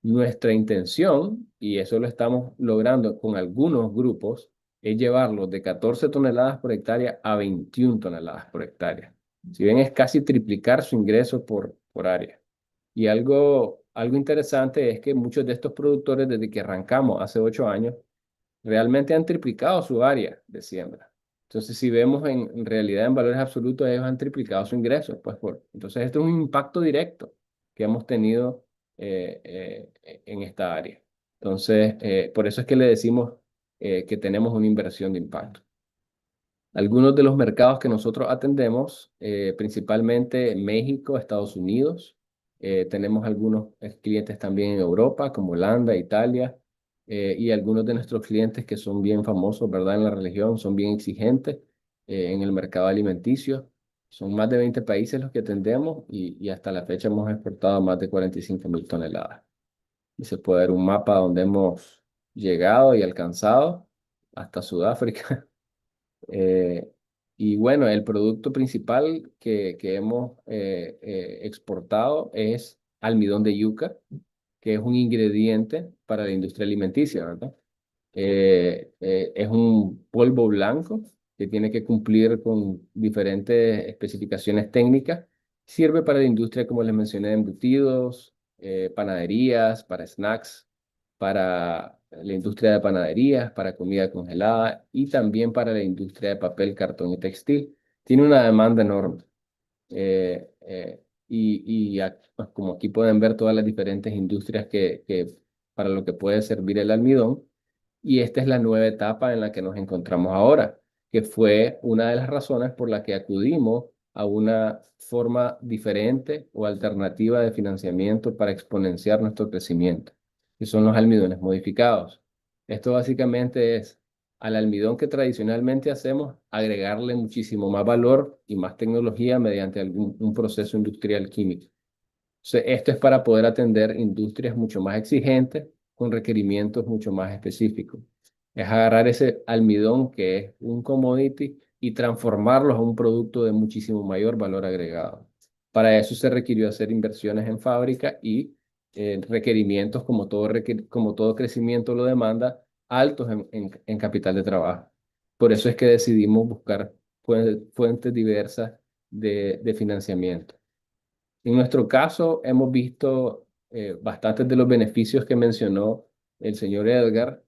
Nuestra intención, y eso lo estamos logrando con algunos grupos, es llevarlos de 14 toneladas por hectárea a 21 toneladas por hectárea. Si bien es casi triplicar su ingreso por área. Y algo interesante es que muchos de estos productores, desde que arrancamos hace 8 años, realmente han triplicado su área de siembra. Entonces, si vemos en realidad en valores absolutos, ellos han triplicado su ingreso. Entonces, esto es un impacto directo que hemos tenido en esta área. Entonces, por eso es que le decimos que tenemos una inversión de impacto. Algunos de los mercados que nosotros atendemos, principalmente México, Estados Unidos. Tenemos algunos clientes también en Europa, como Holanda, Italia, y algunos de nuestros clientes que son bien famosos, ¿verdad? En la región, son bien exigentes en el mercado alimenticio. Son más de 20 países los que atendemos y hasta la fecha hemos exportado más de 45.000 toneladas. Y se puede ver un mapa donde hemos llegado y alcanzado hasta Sudáfrica. Y bueno, el producto principal que hemos exportado es almidón de yuca, que es un ingrediente para la industria alimenticia, ¿verdad? Es un polvo blanco que tiene que cumplir con diferentes especificaciones técnicas. Sirve para la industria, como les mencioné, de embutidos, panaderías, para snacks, para la industria de panaderías, para comida congelada y también para la industria de papel, cartón y textil. Tiene una demanda enorme. Pues, como aquí pueden ver todas las diferentes industrias para lo que puede servir el almidón. Y esta es la nueva etapa en la que nos encontramos ahora, que fue una de las razones por la que acudimos a una forma diferente o alternativa de financiamiento para exponenciar nuestro crecimiento, que son los almidones modificados. Esto básicamente es al almidón que tradicionalmente hacemos, agregarle muchísimo más valor y más tecnología mediante un proceso industrial químico. Entonces, esto es para poder atender industrias mucho más exigentes con requerimientos mucho más específicos. Es agarrar ese almidón que es un commodity y transformarlo a un producto de muchísimo mayor valor agregado. Para eso se requirió hacer inversiones en fábrica y requerimientos, como todo crecimiento lo demanda, altos en capital de trabajo. Por eso es que decidimos buscar fuentes diversas de financiamiento. En nuestro caso, hemos visto bastantes de los beneficios que mencionó el señor Edgar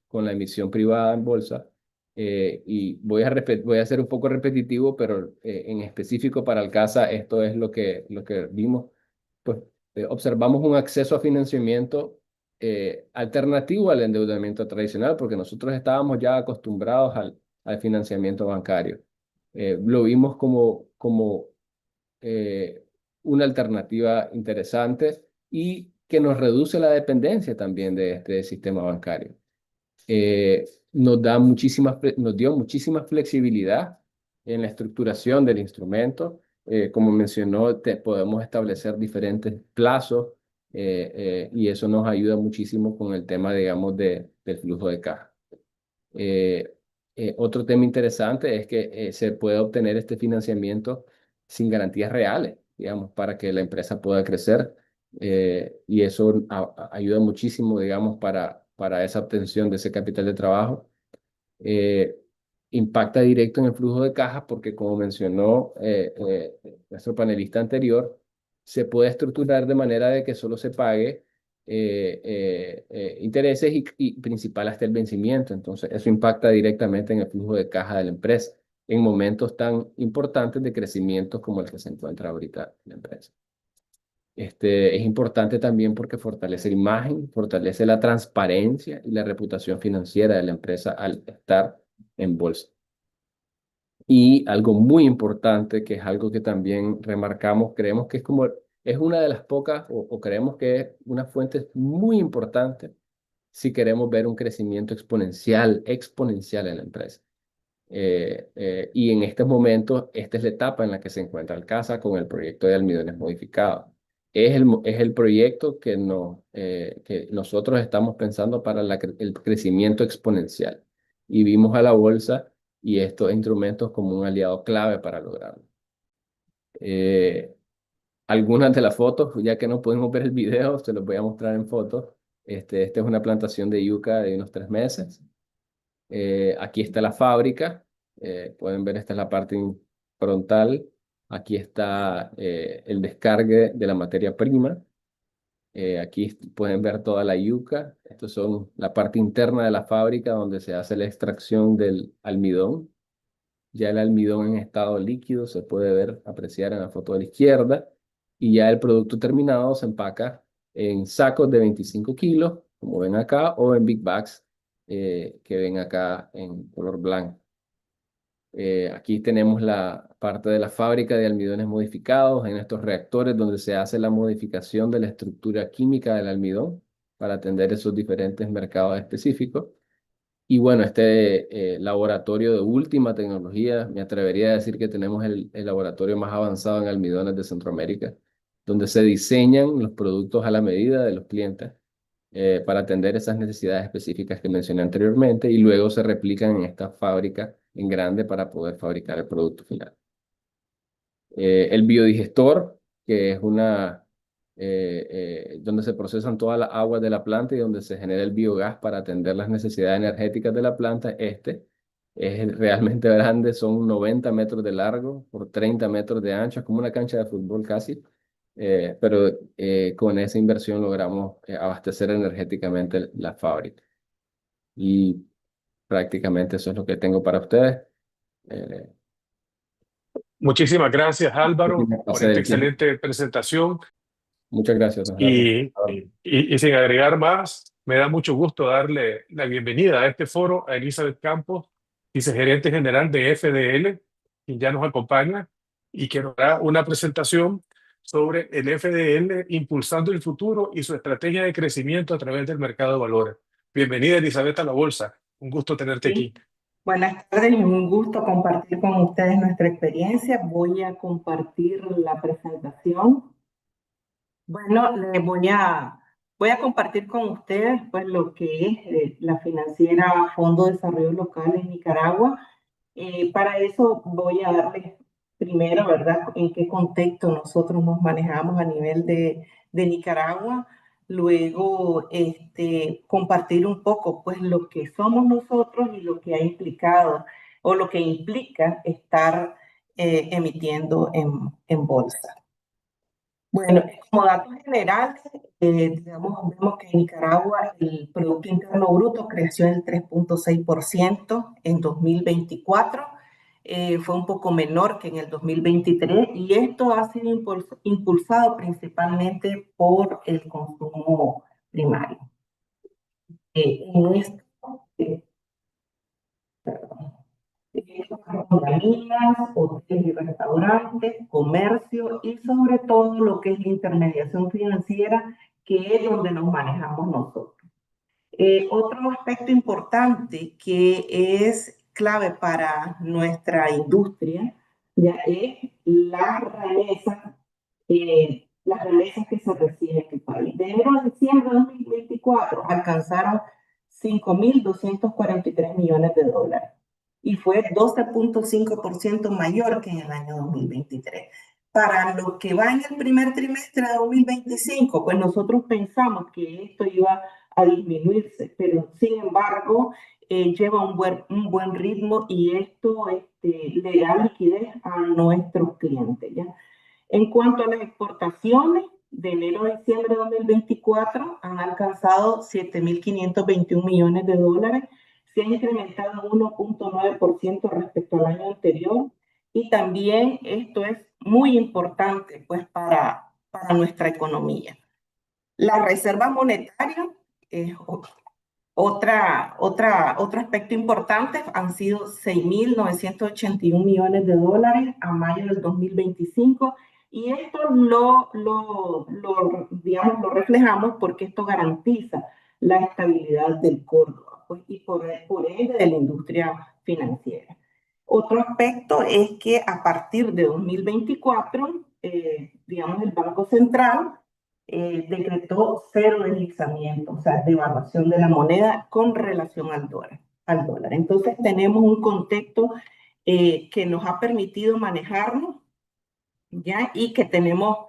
con la emisión privada en bolsa. Y voy a ser un poco repetitivo, pero en específico para Alcasa, esto es lo que vimos. Pues observamos un acceso a financiamiento alternativo al endeudamiento tradicional, porque nosotros estábamos ya acostumbrados al financiamiento bancario. Lo vimos como eh, una alternativa interesante y que nos reduce la dependencia también de este sistema bancario. Nos dio muchísima flexibilidad en la estructuración del instrumento. Como mencionó, podemos establecer diferentes plazos y eso nos ayuda muchísimo con el tema, digamos, del flujo de caja. Otro tema interesante es que se puede obtener este financiamiento sin garantías reales, digamos, para que la empresa pueda crecer. Y eso ayuda muchísimo, digamos, para esa obtención de ese capital de trabajo. Eh, Impacta directo en el flujo de caja porque, como mencionó nuestro panelista anterior, se puede estructurar de manera de que solo se pague intereses y principal hasta el vencimiento. Entonces, eso impacta directamente en el flujo de caja de la empresa en momentos tan importantes de crecimiento como el que se encuentra ahorita la empresa. Es importante también porque fortalece la imagen, fortalece la transparencia y la reputación financiera de la empresa al estar en bolsa. Y algo muy importante, que es algo que también remarcamos, creemos que es una de las pocas, o creemos que es una fuente muy importante si queremos ver un crecimiento exponencial en la empresa. Y en estos momentos, esta es la etapa en la que se encuentra Alcasa con el proyecto de almidones modificados. Es el proyecto que nosotros estamos pensando para el crecimiento exponencial. Y vimos a la bolsa y estos instrumentos como un aliado clave para lograrlo. Algunas de las fotos, ya que no podemos ver el video, se los voy a mostrar en fotos. Esta es una plantación de yuca de unos 3 meses. Aquí está la fábrica. Pueden ver, esta es la parte frontal. Aquí está el descargue de la materia prima. Aquí pueden ver toda la yuca. Estos son la parte interna de la fábrica donde se hace la extracción del almidón. Ya el almidón en estado líquido se puede apreciar en la foto de la izquierda. Y ya el producto terminado se empaca en sacos de 25 kilos, como ven acá, o en big bags que ven acá en color blanco. Aquí tenemos la parte de la fábrica de almidones modificados en estos reactores donde se hace la modificación de la estructura química del almidón para atender esos diferentes mercados específicos. Y bueno, este laboratorio de última tecnología, me atrevería a decir que tenemos el laboratorio más avanzado en almidones de Centroamérica, donde se diseñan los productos a la medida de los clientes para atender esas necesidades específicas que mencioné anteriormente y luego se replican en esta fábrica en grande para poder fabricar el producto final. El biodigestor, que es donde se procesan todas las aguas de la planta y donde se genera el biogás para atender las necesidades energéticas de la planta. Es realmente grande, son 90 metros de largo por 30 metros de ancho, es como una cancha de fútbol casi. Pero con esa inversión logramos abastecer energéticamente la fábrica. Y prácticamente eso es lo que tengo para ustedes. Muchísimas gracias, Álvaro, por Pasé esta del tiempo. excelente presentación. Muchas gracias. Y sin agregar más, me da mucho gusto darle la bienvenida a este foro a Elizabeth Campos, vicegerente general de FDL, quien ya nos acompaña y que nos hará una presentación sobre el FDL impulsando el futuro y su estrategia de crecimiento a través del mercado de valores. Bienvenida, Elizabeth, a la Bolsa. Un gusto tenerte aquí. Buenas tardes y un gusto compartir con ustedes nuestra experiencia. Voy a compartir la presentación. Bueno, voy a compartir con ustedes pues lo que es la financiera Fondo de Desarrollo Local en Nicaragua. Para eso voy a darles primero, ¿verdad?, en qué contexto nosotros nos manejamos a nivel de Nicaragua. Luego, compartir un poco, pues, lo que somos nosotros y lo que ha implicado o lo que implica estar emitiendo en bolsa. Bueno, como datos generales, vemos que en Nicaragua el Producto Interno Bruto creció en 3.6% en 2024, fue un poco menor que en el 2023 y esto ha sido impulsado principalmente por el consumo primario. En esto, perdón. Minas, hoteles y restaurantes, comercio y sobre todo lo que es la intermediación financiera, que es donde nos manejamos nosotros. Otro aspecto importante que es clave para nuestra industria ya es las remesas que se reciben en el país. De enero a diciembre de 2024 alcanzaron 5.243 millones de dólares y fue 12.5% mayor que en el año 2023. Para lo que va en el primer trimestre de 2025, pues nosotros pensamos que esto iba a disminuirse, pero sin embargo lleva un buen ritmo y esto le da liquidez a nuestros clientes, ¿ya? En cuanto a las exportaciones, de enero a diciembre de 2024 han alcanzado 7.521 millones de dólares, se ha incrementado 1.9% respecto al año anterior y también esto es muy importante pues para nuestra economía. La reserva monetaria es otro aspecto importante, han sido 6.981 millones de dólares a mayo del 2025 y esto digamos, lo reflejamos porque esto garantiza la estabilidad del Córdoba pues, y por ende de la industria financiera. Otro aspecto es que a partir de 2024, digamos, el Banco Central decretó cero deslizamiento, o sea, devaluación de la moneda con relación al dólar. Entonces tenemos un contexto que nos ha permitido manejarnos, ¿ya? Y que tenemos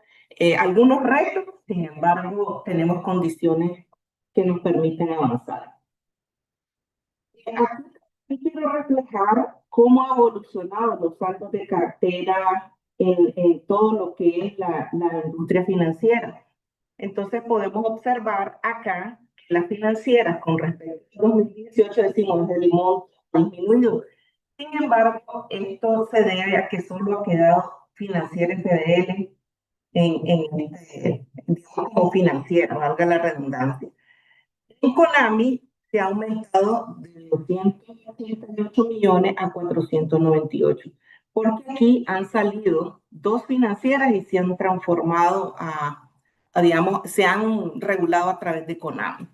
algunos retos, sin embargo, tenemos condiciones que nos permiten avanzar. Aquí quiero reflejar cómo ha evolucionado los saldos de cartera en todo lo que es la industria financiera. Entonces podemos observar acá que las financieras con respecto a 2018 decimos desde el monto disminuido. Sin embargo, esto se debe a que solo ha quedado Financiera FDL como financiera, valga la redundancia. En Conami se ha aumentado de 288 millones a 498, porque aquí han salido dos financieras y se han transformado digamos, se han regulado a través de Conami.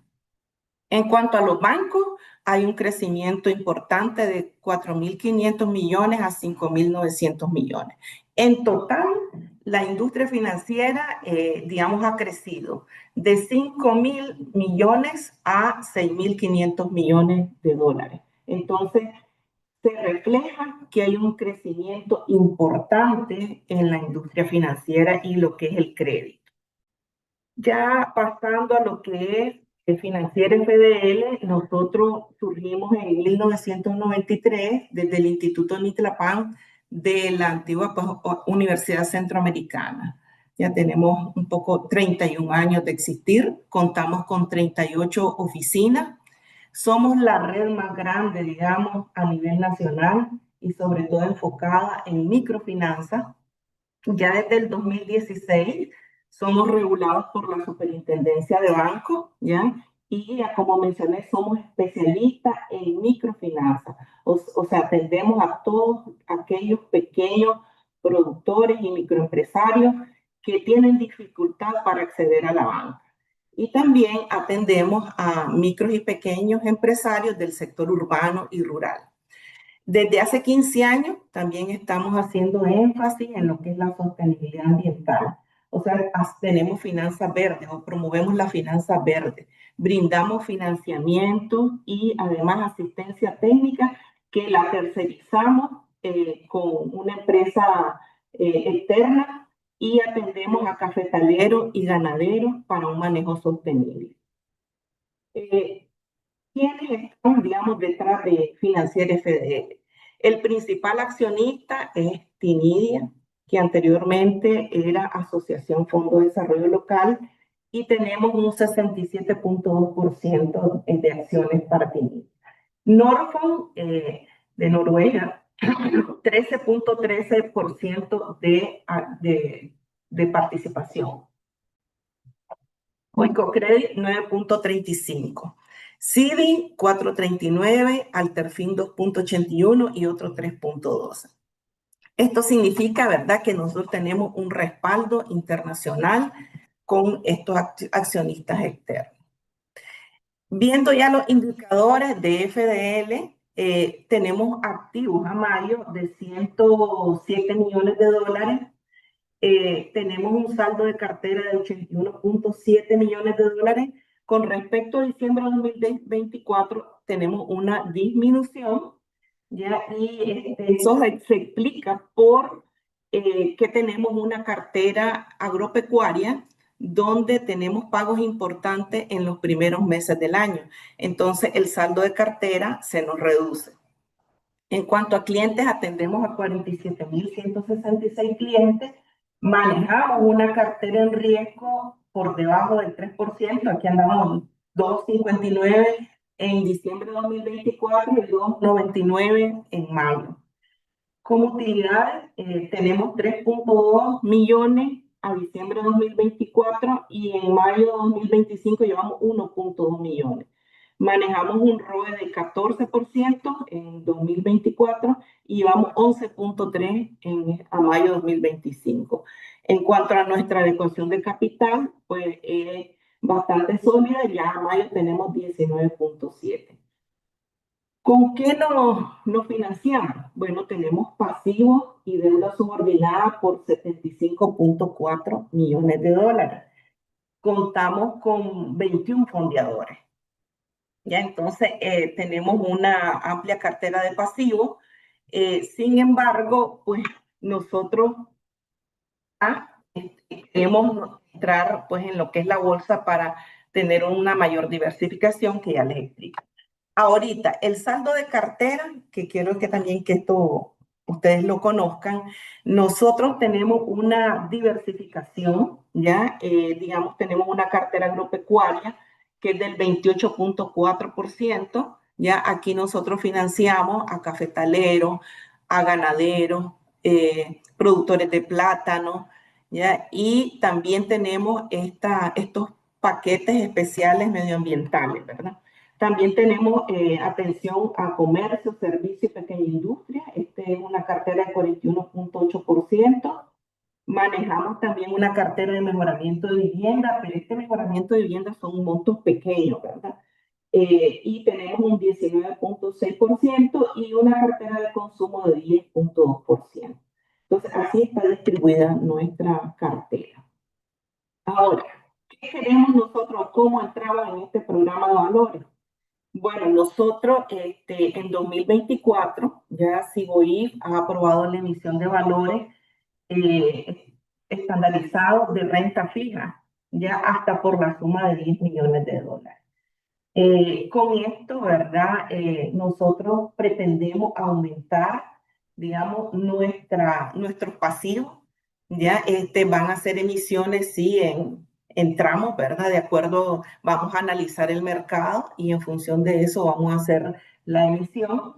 En cuanto a los bancos, hay un crecimiento importante de 4.500 millones a 5.900 millones. En total, la industria financiera, digamos, ha crecido de 5.000 millones a 6.500 millones de dólares. Entonces, se refleja que hay un crecimiento importante en la industria financiera y lo que es el crédito. Ya pasando a lo que es el Financiera FDL, nosotros surgimos en 1993 desde el Instituto Nitlapán de la antigua pues, Universidad Centroamericana. Ya tenemos un poco 31 años de existir, contamos con 38 oficinas, somos la red más grande, digamos, a nivel nacional y sobre todo enfocada en microfinanzas. Ya desde el 2016 somos regulados por la Superintendencia de Bancos, ¿ya? Y como mencioné, somos especialistas en microfinanzas. O sea, atendemos a todos aquellos pequeños productores y microempresarios que tienen dificultad para acceder a la banca. Y también atendemos a micros y pequeños empresarios del sector urbano y rural. Desde hace 15 años también estamos haciendo énfasis en lo que es la sostenibilidad ambiental. O sea, tenemos finanzas verdes o promovemos la finanza verde. Brindamos financiamiento y además asistencia técnica que la tercerizamos con una empresa externa y atendemos a cafetaleros y ganaderos para un manejo sostenible. ¿Quiénes están, digamos, detrás de Financiera FDL? El principal accionista es Tinidia, que anteriormente era Asociación Fondo de Desarrollo Local, y tenemos un 67.2% de acciones para Tinidia. Norfund, de Noruega, 13.13% de participación. Oicocredit, 9.35%. Cidi, 4.39%, Alterfin, 2.81% y otro 3.12%. Esto significa, ¿verdad?, que nosotros tenemos un respaldo internacional con estos accionistas externos. Viendo ya los indicadores de FDL, tenemos activos a mayo de 107 millones de dólares. Tenemos un saldo de cartera de 81.7 millones de dólares. Con respecto a diciembre de 2024, tenemos una disminución, ¿ya? Y eso se explica por que tenemos una cartera agropecuaria donde tenemos pagos importantes en los primeros meses del año. Entonces, el saldo de cartera se nos reduce. En cuanto a clientes, atendemos a 47.166 clientes. Manejamos una cartera en riesgo por debajo del 3%. Aquí andamos 2.59 en diciembre de 2024 y 2.99 en mayo. Como utilidades, tenemos 3.2 millones a diciembre de 2024 y en mayo de 2025 llevamos 1.2 millones. Manejamos un ROE de 14% en 2024 y vamos 11.3% a mayo de 2025. En cuanto a nuestra adecuación de capital, pues es bastante sólida, ya a mayo tenemos 19.7%. ¿Con qué nos financiamos? Bueno, tenemos pasivos y deuda subordinada por 75.4 millones de dólares. Contamos con 21 fondeadores. Ya, entonces, tenemos una amplia cartera de pasivos. Sin embargo, pues nosotros queremos entrar pues, en lo que es la bolsa para tener una mayor diversificación que ya les explico. Ahorita, el saldo de cartera, que quiero que también que esto ustedes lo conozcan, nosotros tenemos una diversificación, ¿ya? Digamos, tenemos una cartera agropecuaria que es del 28.4%, ¿ya? Aquí nosotros financiamos a cafetaleros, a ganaderos, productores de plátano, ¿ya? Y también tenemos estos paquetes especiales medioambientales, ¿verdad? También tenemos atención a comercio, servicio y pequeña industria. Es una cartera de 41.8%. Manejamos también una cartera de mejoramiento de vivienda, pero este mejoramiento de vivienda son montos pequeños, ¿verdad? Y tenemos un 19.6% y una cartera de consumo de 10.2%. Entonces, así está distribuida nuestra cartera. Ahora, ¿qué queremos nosotros? ¿Cómo entramos en este programa de valores? Bueno, nosotros en 2024 ya Ciboi ha aprobado la emisión de valores estandarizados de renta fija, ya hasta por la suma de 10 millones de dólares. Con esto, ¿verdad? Nosotros pretendemos aumentar, digamos, nuestros pasivos, ya van a ser emisiones, sí, entramos, ¿verdad? De acuerdo, vamos a analizar el mercado y en función de eso vamos a hacer la emisión.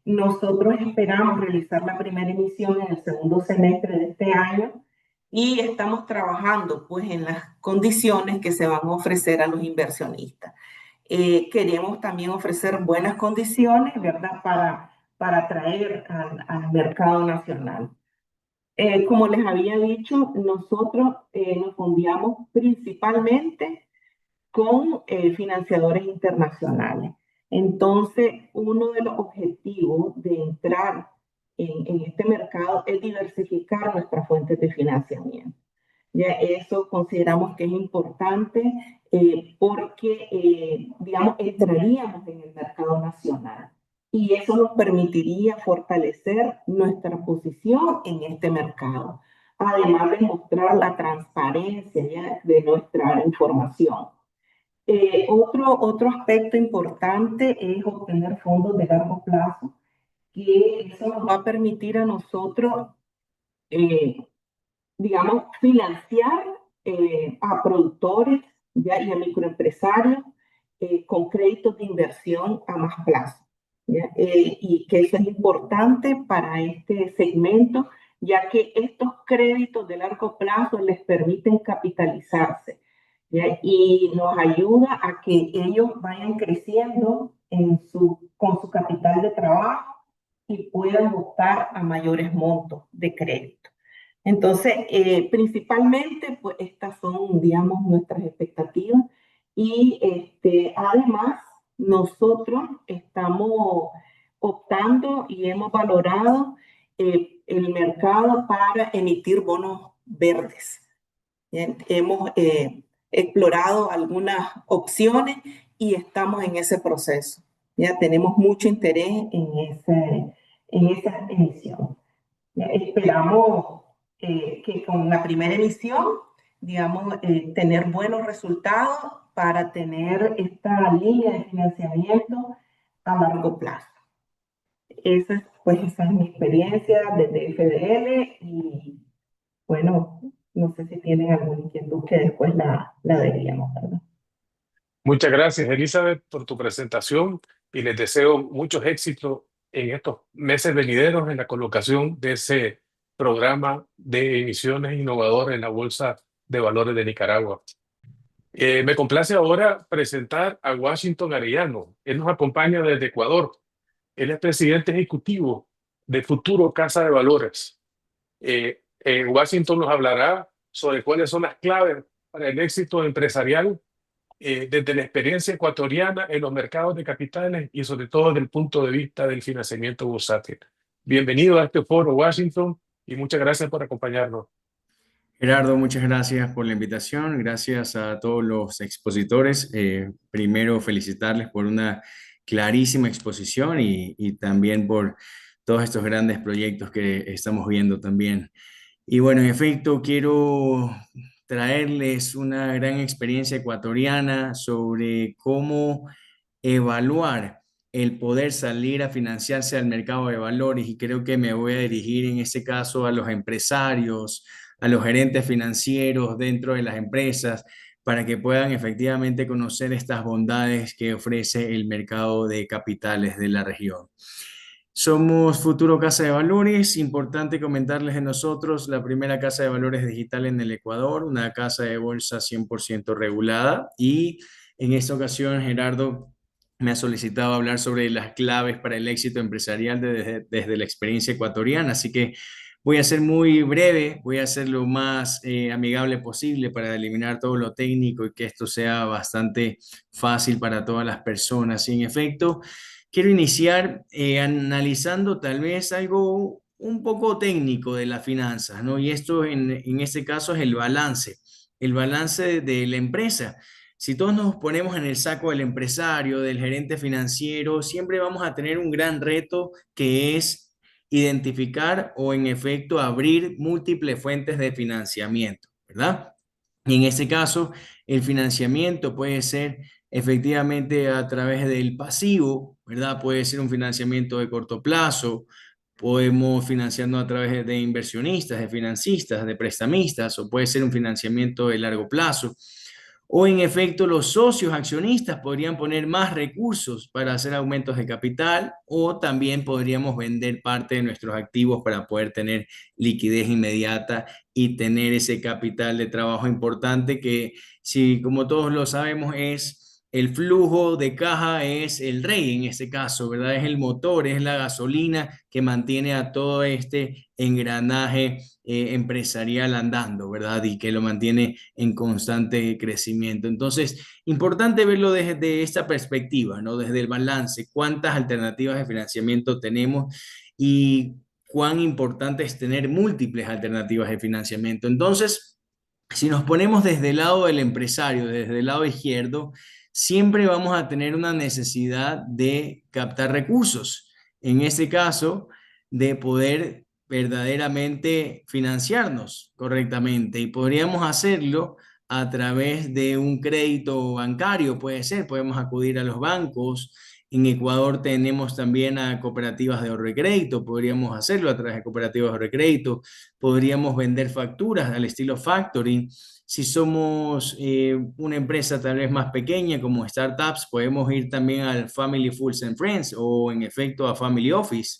Nosotros esperamos realizar la primera emisión en el segundo semestre de este año y estamos trabajando pues en las condiciones que se van a ofrecer a los inversionistas. Queremos también ofrecer buenas condiciones, ¿verdad? Para atraer al mercado nacional. Como les había dicho, nosotros nos fondeamos principalmente con financiadores internacionales. Entonces, uno de los objetivos de entrar en este mercado es diversificar nuestras fuentes de financiamiento. Ya eso consideramos que es importante porque, digamos, entraríamos en el mercado nacional y eso nos permitiría fortalecer nuestra posición en este mercado, además de mostrar la transparencia ya, de nuestra información. Otro aspecto importante es obtener fondos de largo plazo, que eso nos va a permitir a nosotros, eh, digamos, financiar a productores ya, y a microempresarios con créditos de inversión a más plazo. ¿Ya? Y que eso es importante para este segmento, ya que estos créditos de largo plazo les permiten capitalizarse, ¿ya? Y nos ayuda a que ellos vayan creciendo con su capital de trabajo y puedan optar a mayores montos de crédito. Entonces, principalmente, pues estas son, digamos, nuestras expectativas y además nosotros estamos optando y hemos valorado el mercado para emitir bonos verdes. Bien, hemos explorado algunas opciones y estamos en ese proceso. Ya tenemos mucho interés en esa emisión. Esperamos que con la primera emisión, digamos, tener buenos resultados para tener esta línea de financiamiento a largo plazo. Esa es mi experiencia desde FDL y bueno, no sé si tienen alguna inquietud que después la veríamos, ¿verdad? Muchas gracias, Elizabeth, por tu presentación y les deseo muchos éxitos en estos meses venideros en la colocación de ese programa de emisiones innovadoras en la Bolsa de Valores de Nicaragua. Me complace ahora presentar a Washington Arellano. Él nos acompaña desde Ecuador. Él es presidente ejecutivo de Futuro Casa de Valores. Washington nos hablará sobre cuáles son las claves para el éxito empresarial desde la experiencia ecuatoriana en los mercados de capitales y sobre todo desde el punto de vista del financiamiento bursátil. Bienvenido a este foro, Washington, y muchas gracias por acompañarnos. Gerardo, muchas gracias por la invitación. Gracias a todos los expositores. Primero, felicitarles por una clarísima exposición y también por todos estos grandes proyectos que estamos viendo también. Y bueno, en efecto, quiero traerles una gran experiencia ecuatoriana sobre cómo evaluar el poder salir a financiarse al mercado de valores, y creo que me voy a dirigir en este caso a los empresarios, a los gerentes financieros dentro de las empresas, para que puedan efectivamente conocer estas bondades que ofrece el mercado de capitales de la región. Somos Futuro Casa de Valores. Importante comentarles de nosotros, la primera casa de valores digital en el Ecuador, una casa de bolsa 100% regulada, y en esta ocasión Gerardo me ha solicitado hablar sobre las claves para el éxito empresarial desde la experiencia ecuatoriana, así que voy a ser muy breve, voy a ser lo más amigable posible para eliminar todo lo técnico y que esto sea bastante fácil para todas las personas. Y en efecto, quiero iniciar analizando tal vez algo un poco técnico de las finanzas, ¿no? Y esto en este caso es el balance de la empresa. Si todos nos ponemos en el saco del empresario, del gerente financiero, siempre vamos a tener un gran reto, que es identificar o en efecto abrir múltiples fuentes de financiamiento, ¿verdad? Y en este caso, el financiamiento puede ser efectivamente a través del pasivo, ¿verdad? Puede ser un financiamiento de corto plazo, podemos financiarnos a través de inversionistas, de financistas, de prestamistas, o puede ser un financiamiento de largo plazo. O en efecto, los socios accionistas podrían poner más recursos para hacer aumentos de capital, o también podríamos vender parte de nuestros activos para poder tener liquidez inmediata y tener ese capital de trabajo importante que, si como todos lo sabemos, es el flujo de caja, es el rey en este caso, ¿verdad? Es el motor, es la gasolina que mantiene a todo este engranaje empresarial andando, ¿verdad? Y que lo mantiene en constante crecimiento. Entonces, importante verlo desde esta perspectiva, ¿no? Desde el balance, cuántas alternativas de financiamiento tenemos y cuán importante es tener múltiples alternativas de financiamiento. Entonces, si nos ponemos desde el lado del empresario, desde el lado izquierdo, siempre vamos a tener una necesidad de captar recursos. En este caso, de poder verdaderamente financiarnos correctamente. Y podríamos hacerlo a través de un crédito bancario, puede ser, podemos acudir a los bancos. En Ecuador tenemos también a cooperativas de ahorro y crédito, podríamos hacerlo a través de cooperativas de ahorro y crédito, podríamos vender facturas al estilo factoring. Si somos una empresa tal vez más pequeña como startups, podemos ir también al Family Foods and Friends o en efecto a Family Office.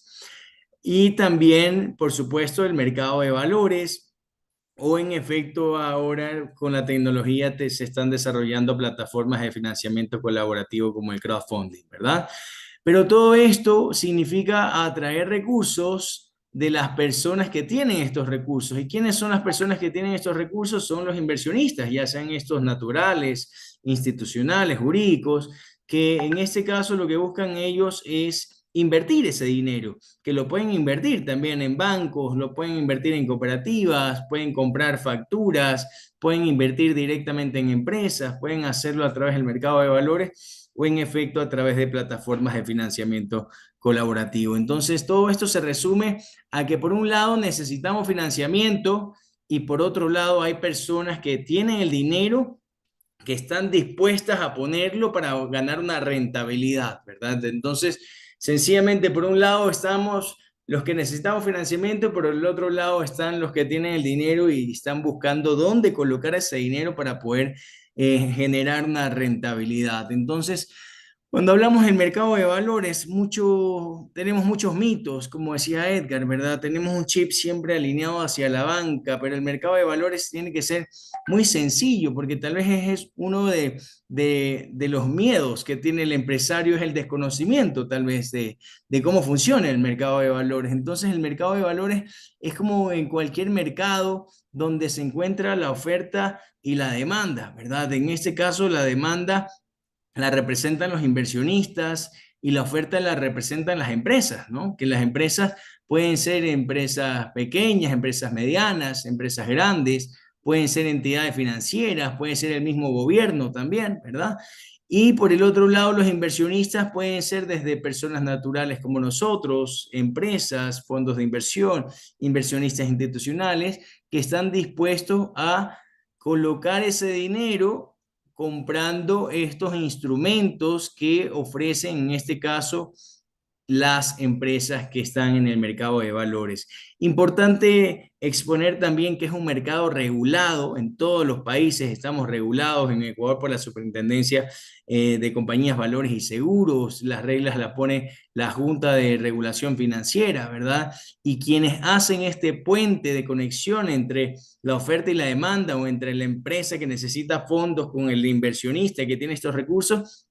Y también, por supuesto, el mercado de valores. O en efecto, ahora con la tecnología se están desarrollando plataformas de financiamiento colaborativo como el crowdfunding, ¿verdad? Pero todo esto significa atraer recursos de las personas que tienen estos recursos. ¿Y quiénes son las personas que tienen estos recursos? Son los inversionistas, ya sean estos naturales, institucionales, jurídicos, que en este caso lo que buscan ellos es invertir ese dinero, que lo pueden invertir también en bancos, lo pueden invertir en cooperativas, pueden comprar facturas, pueden invertir directamente en empresas, pueden hacerlo a través del mercado de valores o en efecto a través de plataformas de financiamiento colaborativo. Entonces, todo esto se resume a que por un lado necesitamos financiamiento y por otro lado hay personas que tienen el dinero que están dispuestas a ponerlo para ganar una rentabilidad, ¿verdad? Entonces, sencillamente, por un lado estamos los que necesitamos financiamiento, por el otro lado están los que tienen el dinero y están buscando dónde colocar ese dinero para poder generar una rentabilidad. Entonces, cuando hablamos del mercado de valores, tenemos muchos mitos, como decía Edgar, ¿verdad? Tenemos un chip siempre alineado hacia la banca, pero el mercado de valores tiene que ser muy sencillo, porque tal vez es uno de los miedos que tiene el empresario, es el desconocimiento tal vez de cómo funciona el mercado de valores. Entonces el mercado de valores es como en cualquier mercado donde se encuentra la oferta y la demanda, ¿verdad? En este caso la demanda la representan los inversionistas y la oferta la representan las empresas, ¿no? Que las empresas pueden ser empresas pequeñas, empresas medianas, empresas grandes, pueden ser entidades financieras, puede ser el mismo gobierno también, ¿verdad? Y por el otro lado, los inversionistas pueden ser desde personas naturales como nosotros, empresas, fondos de inversión, inversionistas institucionales, que están dispuestos a colocar ese dinero comprando estos instrumentos que ofrecen, en este caso, las empresas que están en el mercado de valores. Importante exponer también que es un mercado regulado en todos los países, estamos regulados en Ecuador por la Superintendencia de Compañías, Valores y Seguros, las reglas las pone la Junta de Regulación Financiera, ¿verdad? Y quienes hacen este puente de conexión entre la oferta y la demanda o entre la empresa que necesita fondos con el inversionista que tiene estos recursos,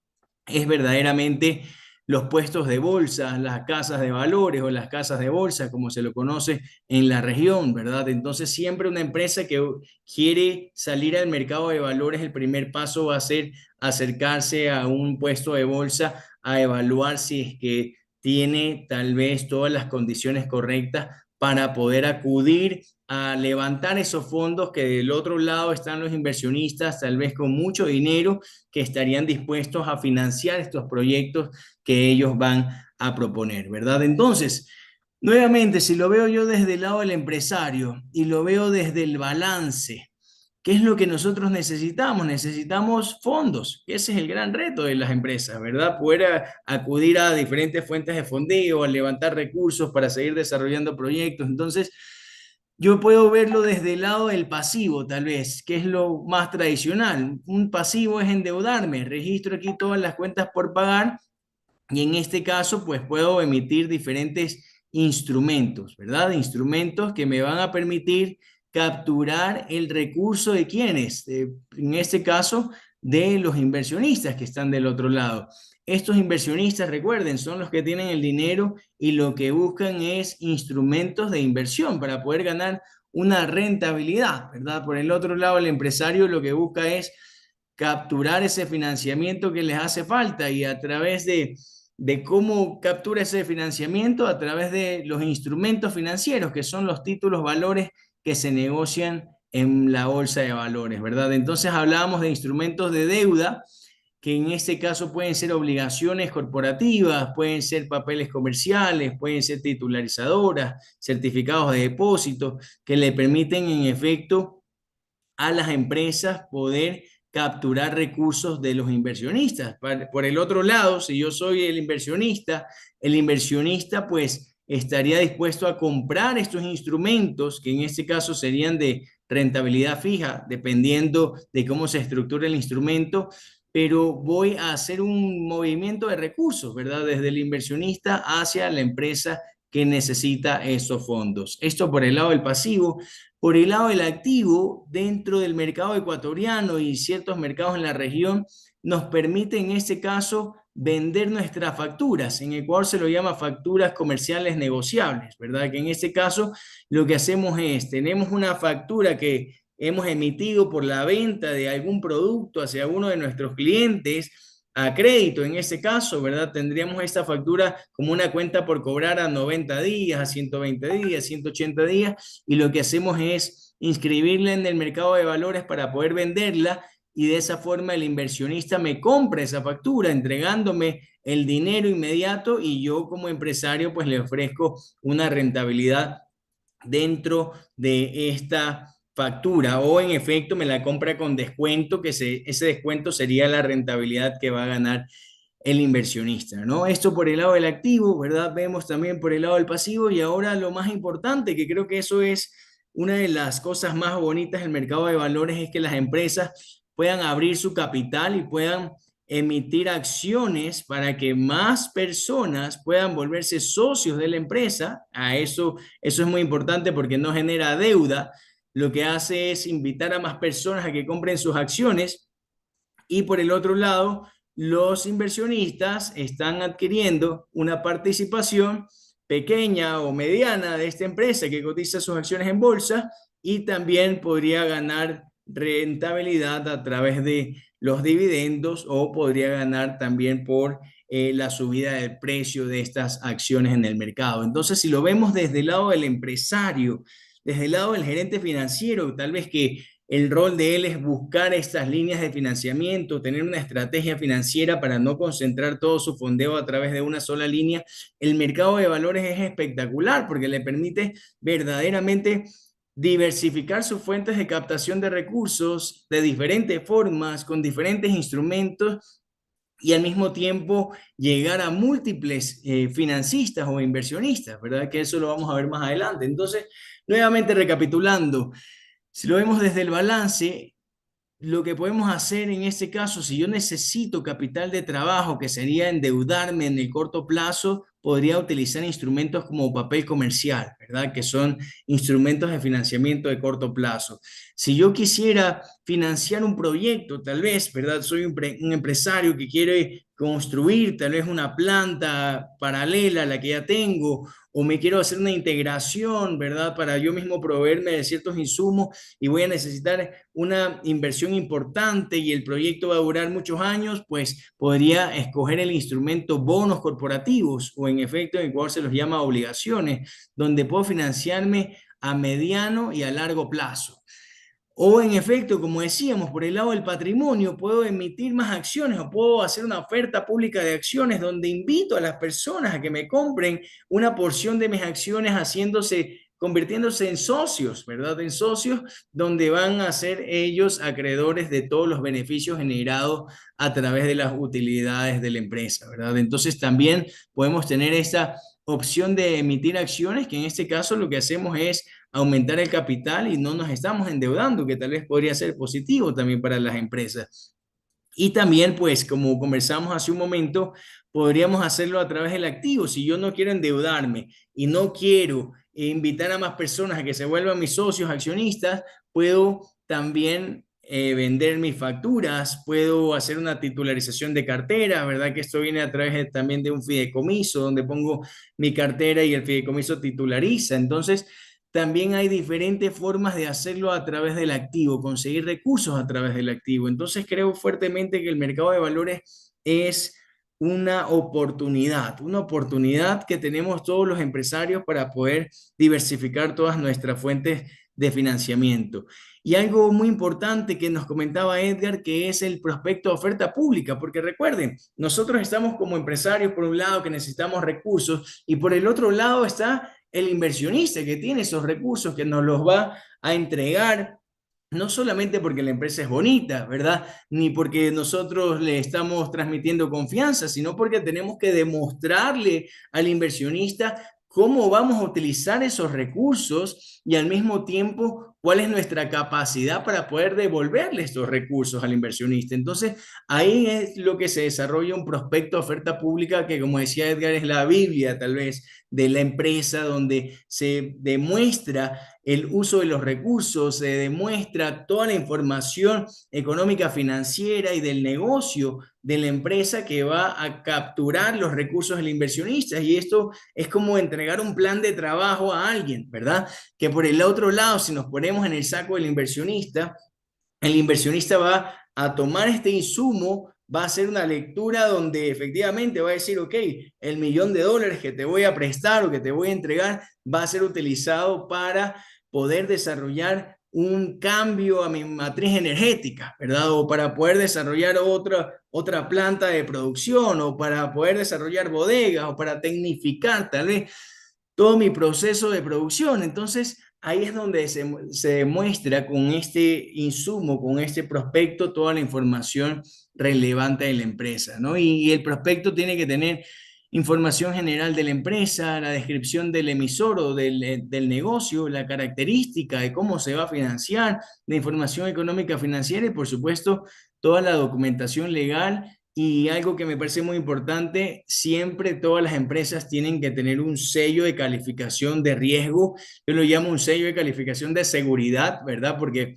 es verdaderamente los puestos de bolsa, las casas de valores o las casas de bolsa, como se lo conoce en la región, ¿verdad? Entonces, siempre una empresa que quiere salir al mercado de valores, el primer paso va a ser acercarse a un puesto de bolsa a evaluar si es que tiene tal vez todas las condiciones correctas para poder acudir a levantar esos fondos, que del otro lado están los inversionistas, tal vez con mucho dinero, que estarían dispuestos a financiar estos proyectos que ellos van a proponer, ¿verdad? Entonces, nuevamente, si lo veo yo desde el lado del empresario y lo veo desde el balance, ¿qué es lo que nosotros necesitamos? Necesitamos fondos. Ese es el gran reto de las empresas, ¿verdad? Poder acudir a diferentes fuentes de fondeo, a levantar recursos para seguir desarrollando proyectos. Entonces, yo puedo verlo desde el lado del pasivo, tal vez, que es lo más tradicional. Un pasivo es endeudarme, registro aquí todas las cuentas por pagar y en este caso, pues puedo emitir diferentes instrumentos, ¿verdad? Instrumentos que me van a permitir capturar el recurso de quienes, en este caso, de los inversionistas que están del otro lado. Estos inversionistas, recuerden, son los que tienen el dinero y lo que buscan es instrumentos de inversión para poder ganar una rentabilidad, ¿verdad? Por el otro lado, el empresario lo que busca es capturar ese financiamiento que les hace falta y a través de cómo captura ese financiamiento, a través de los instrumentos financieros, que son los títulos valores que se negocian en la bolsa de valores, ¿verdad? Entonces hablábamos de instrumentos de deuda, que en este caso pueden ser obligaciones corporativas, pueden ser papeles comerciales, pueden ser titularizadoras, certificados de depósito, que le permiten en efecto a las empresas poder capturar recursos de los inversionistas. Por el otro lado, si yo soy el inversionista pues estaría dispuesto a comprar estos instrumentos, que en este caso serían de rentabilidad fija, dependiendo de cómo se estructura el instrumento, pero voy a hacer un movimiento de recursos, ¿verdad? Desde el inversionista hacia la empresa que necesita esos fondos. Esto por el lado del pasivo. Por el lado del activo, dentro del mercado ecuatoriano y ciertos mercados en la región, nos permite en este caso vender nuestras facturas. En Ecuador se lo llama facturas comerciales negociables, ¿verdad? Que en este caso lo que hacemos es, tenemos una factura que hemos emitido por la venta de algún producto hacia uno de nuestros clientes a crédito, en ese caso, ¿verdad? Tendríamos esta factura como una cuenta por cobrar a 90 días, a 120 días, 180 días, y lo que hacemos es inscribirla en el mercado de valores para poder venderla, y de esa forma el inversionista me compra esa factura entregándome el dinero inmediato, y yo como empresario pues le ofrezco una rentabilidad dentro de esta factura, o en efecto me la compra con descuento, que ese descuento sería la rentabilidad que va a ganar el inversionista, ¿no? Esto por el lado del activo, ¿verdad? Vemos también por el lado del pasivo, y ahora lo más importante, que creo que eso es una de las cosas más bonitas del mercado de valores, es que las empresas puedan abrir su capital y puedan emitir acciones para que más personas puedan volverse socios de la empresa. Eso es muy importante porque no genera deuda. Lo que hace es invitar a más personas a que compren sus acciones, y por el otro lado, los inversionistas están adquiriendo una participación pequeña o mediana de esta empresa que cotiza sus acciones en bolsa, y también podría ganar rentabilidad a través de los dividendos, o podría ganar también por la subida del precio de estas acciones en el mercado. Entonces, si lo vemos desde el lado del empresario, desde el lado del gerente financiero, tal vez que el rol de él es buscar estas líneas de financiamiento, tener una estrategia financiera para no concentrar todo su fondeo a través de una sola línea. El mercado de valores es espectacular porque le permite verdaderamente diversificar sus fuentes de captación de recursos de diferentes formas, con diferentes instrumentos, y al mismo tiempo llegar a múltiples financistas o inversionistas, ¿verdad? Que eso lo vamos a ver más adelante. Entonces, nuevamente recapitulando, si lo vemos desde el balance, lo que podemos hacer en este caso, si yo necesito capital de trabajo, que sería endeudarme en el corto plazo, podría utilizar instrumentos como papel comercial, ¿verdad? Que son instrumentos de financiamiento de corto plazo. Si yo quisiera financiar un proyecto, tal vez, ¿verdad? Soy un empresario que quiere construir tal vez una planta paralela a la que ya tengo, o me quiero hacer una integración, ¿verdad? Para yo mismo proveerme de ciertos insumos, y voy a necesitar una inversión importante y el proyecto va a durar muchos años, pues podría escoger el instrumento bonos corporativos, o en efecto en Ecuador se los llama obligaciones, donde puedo financiarme a mediano y a largo plazo. O en efecto, como decíamos, por el lado del patrimonio, puedo emitir más acciones, o puedo hacer una oferta pública de acciones donde invito a las personas a que me compren una porción de mis acciones, convirtiéndose en socios, ¿verdad? En socios donde van a ser ellos acreedores de todos los beneficios generados a través de las utilidades de la empresa, ¿verdad? Entonces también podemos tener esta opción de emitir acciones, que en este caso lo que hacemos es aumentar el capital y no nos estamos endeudando, que tal vez podría ser positivo también para las empresas. Y también, pues, como conversamos hace un momento, podríamos hacerlo a través del activo. Si yo no quiero endeudarme y no quiero invitar a más personas a que se vuelvan mis socios accionistas, puedo también vender mis facturas, puedo hacer una titularización de cartera, ¿verdad? Que esto viene a través también de un fideicomiso, donde pongo mi cartera y el fideicomiso titulariza. Entonces, también hay diferentes formas de hacerlo a través del activo, conseguir recursos a través del activo. Entonces creo fuertemente que el mercado de valores es una oportunidad que tenemos todos los empresarios para poder diversificar todas nuestras fuentes de financiamiento. Y algo muy importante que nos comentaba Edgar, que es el prospecto de oferta pública, porque recuerden, nosotros estamos como empresarios por un lado que necesitamos recursos y por el otro lado está el inversionista que tiene esos recursos que nos los va a entregar, no solamente porque la empresa es bonita, ¿verdad? Ni porque nosotros le estamos transmitiendo confianza, sino porque tenemos que demostrarle al inversionista cómo vamos a utilizar esos recursos y al mismo tiempo cuál es nuestra capacidad para poder devolverle estos recursos al inversionista. Entonces, ahí es lo que se desarrolla un prospecto de oferta pública que, como decía Edgar, es la Biblia tal vez de la empresa, donde se demuestra el uso de los recursos, se demuestra toda la información económica, financiera y del negocio de la empresa que va a capturar los recursos del inversionista. Y esto es como entregar un plan de trabajo a alguien, ¿verdad? Que por el otro lado, si nos ponemos en el saco del inversionista, el inversionista va a tomar este insumo, va a hacer una lectura donde efectivamente va a decir, ok, el $1.000.000 que te voy a prestar o que te voy a entregar va a ser utilizado para poder desarrollar un cambio a mi matriz energética, ¿verdad? O para poder desarrollar otra planta de producción, o para poder desarrollar bodegas, o para tecnificar tal vez todo mi proceso de producción. Entonces, ahí es donde se demuestra con este insumo, con este prospecto, toda la información relevante de la empresa, ¿no? Y el prospecto tiene que tener información general de la empresa, la descripción del emisor o del negocio, la característica de cómo se va a financiar, la información económica financiera y, por supuesto, toda la documentación legal. Y algo que me parece muy importante, siempre todas las empresas tienen que tener un sello de calificación de riesgo. Yo lo llamo un sello de calificación de seguridad, ¿verdad? Porque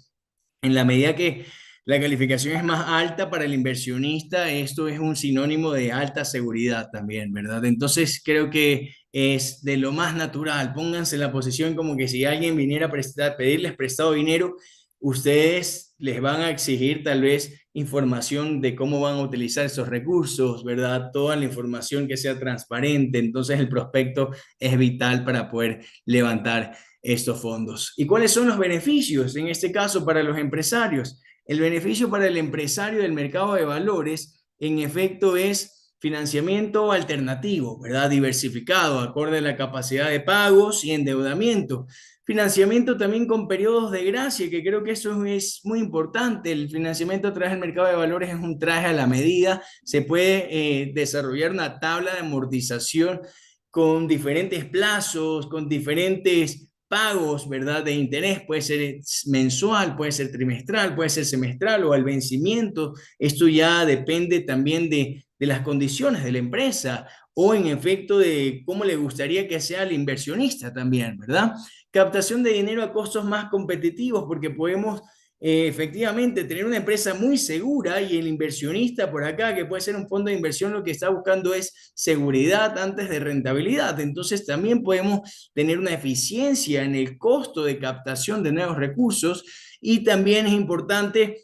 en la medida que la calificación es más alta para el inversionista, esto es un sinónimo de alta seguridad también, ¿verdad? Entonces creo que es de lo más natural. Pónganse en la posición como que si alguien viniera a pedirles prestado dinero, ustedes les van a exigir tal vez información de cómo van a utilizar esos recursos, ¿verdad? Toda la información que sea transparente. Entonces el prospecto es vital para poder levantar estos fondos. ¿Y cuáles son los beneficios en este caso para los empresarios? El beneficio para el empresario del mercado de valores, en efecto, es financiamiento alternativo, ¿verdad? Diversificado, acorde a la capacidad de pagos y endeudamiento. Financiamiento también con periodos de gracia, que creo que eso es muy importante. El financiamiento a través del mercado de valores es un traje a la medida. Se puede desarrollar una tabla de amortización con diferentes plazos, con diferentes pagos, ¿verdad? De interés, puede ser mensual, puede ser trimestral, puede ser semestral o al vencimiento. Esto ya depende también de las condiciones de la empresa o en efecto de cómo le gustaría que sea el inversionista también, ¿verdad? Captación de dinero a costos más competitivos, porque podemos efectivamente tener una empresa muy segura y el inversionista por acá, que puede ser un fondo de inversión, lo que está buscando es seguridad antes de rentabilidad. Entonces también podemos tener una eficiencia en el costo de captación de nuevos recursos y también es importante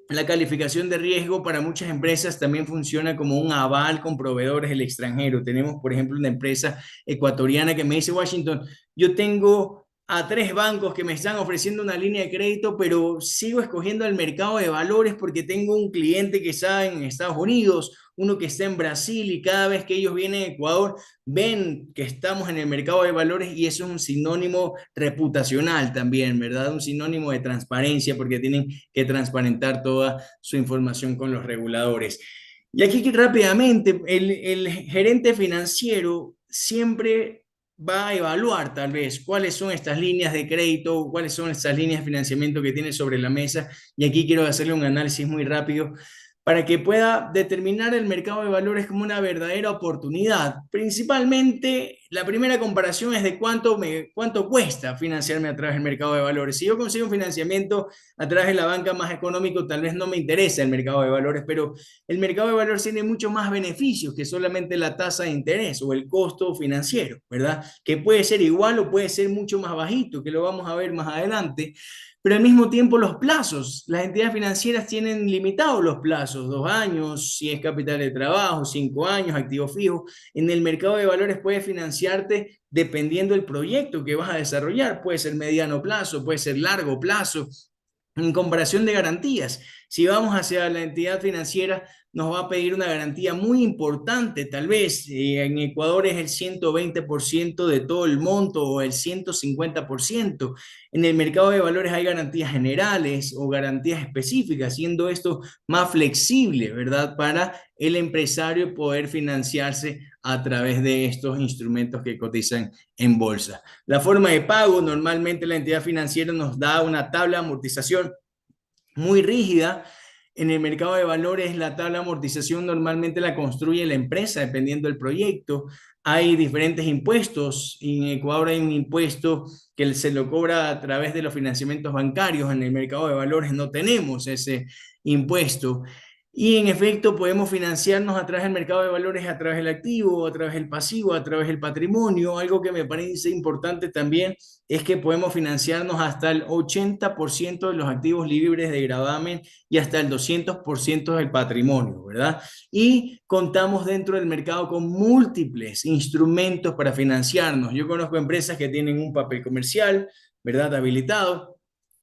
la calificación de riesgo. Para muchas empresas también funciona como un aval con proveedores del extranjero. Tenemos, por ejemplo, una empresa ecuatoriana que me dice, Washington, yo tengo a 3 bancos que me están ofreciendo una línea de crédito, pero sigo escogiendo el mercado de valores porque tengo un cliente que está en Estados Unidos, uno que está en Brasil, y cada vez que ellos vienen a Ecuador ven que estamos en el mercado de valores, y eso es un sinónimo reputacional también, ¿verdad? Un sinónimo de transparencia, porque tienen que transparentar toda su información con los reguladores. Y aquí rápidamente, el gerente financiero siempre va a evaluar tal vez cuáles son estas líneas de crédito, cuáles son estas líneas de financiamiento que tiene sobre la mesa, y aquí quiero hacerle un análisis muy rápido para que pueda determinar el mercado de valores como una verdadera oportunidad. Principalmente, la primera comparación es de cuánto cuesta financiarme a través del mercado de valores. Si yo consigo un financiamiento a través de la banca más económico, tal vez no me interesa el mercado de valores, pero el mercado de valores tiene mucho más beneficios que solamente la tasa de interés o el costo financiero, ¿verdad? Que puede ser igual o puede ser mucho más bajito, que lo vamos a ver más adelante. Pero al mismo tiempo los plazos, las entidades financieras tienen limitados los plazos, 2 años, si es capital de trabajo, 5 años, activos fijos. En el mercado de valores puede financiar financiarte dependiendo del proyecto que vas a desarrollar. Puede ser mediano plazo, puede ser largo plazo. En comparación de garantías, si vamos hacia la entidad financiera, nos va a pedir una garantía muy importante, tal vez en Ecuador es el 120% de todo el monto o el 150%. En el mercado de valores hay garantías generales o garantías específicas, siendo esto más flexible, ¿verdad? Para el empresario poder financiarse a través de estos instrumentos que cotizan en bolsa. La forma de pago, normalmente la entidad financiera nos da una tabla de amortización muy rígida. En el mercado de valores, la tabla de amortización normalmente la construye la empresa dependiendo del proyecto. Hay diferentes impuestos. En Ecuador hay un impuesto que se lo cobra a través de los financiamientos bancarios. En el mercado de valores no tenemos ese impuesto. Y en efecto podemos financiarnos a través del mercado de valores, a través del activo, a través del pasivo, a través del patrimonio. Algo que me parece importante también es que podemos financiarnos hasta el 80% de los activos libres de gravamen y hasta el 200% del patrimonio, ¿verdad? Y contamos dentro del mercado con múltiples instrumentos para financiarnos. Yo conozco empresas que tienen un papel comercial, ¿verdad? Habilitado,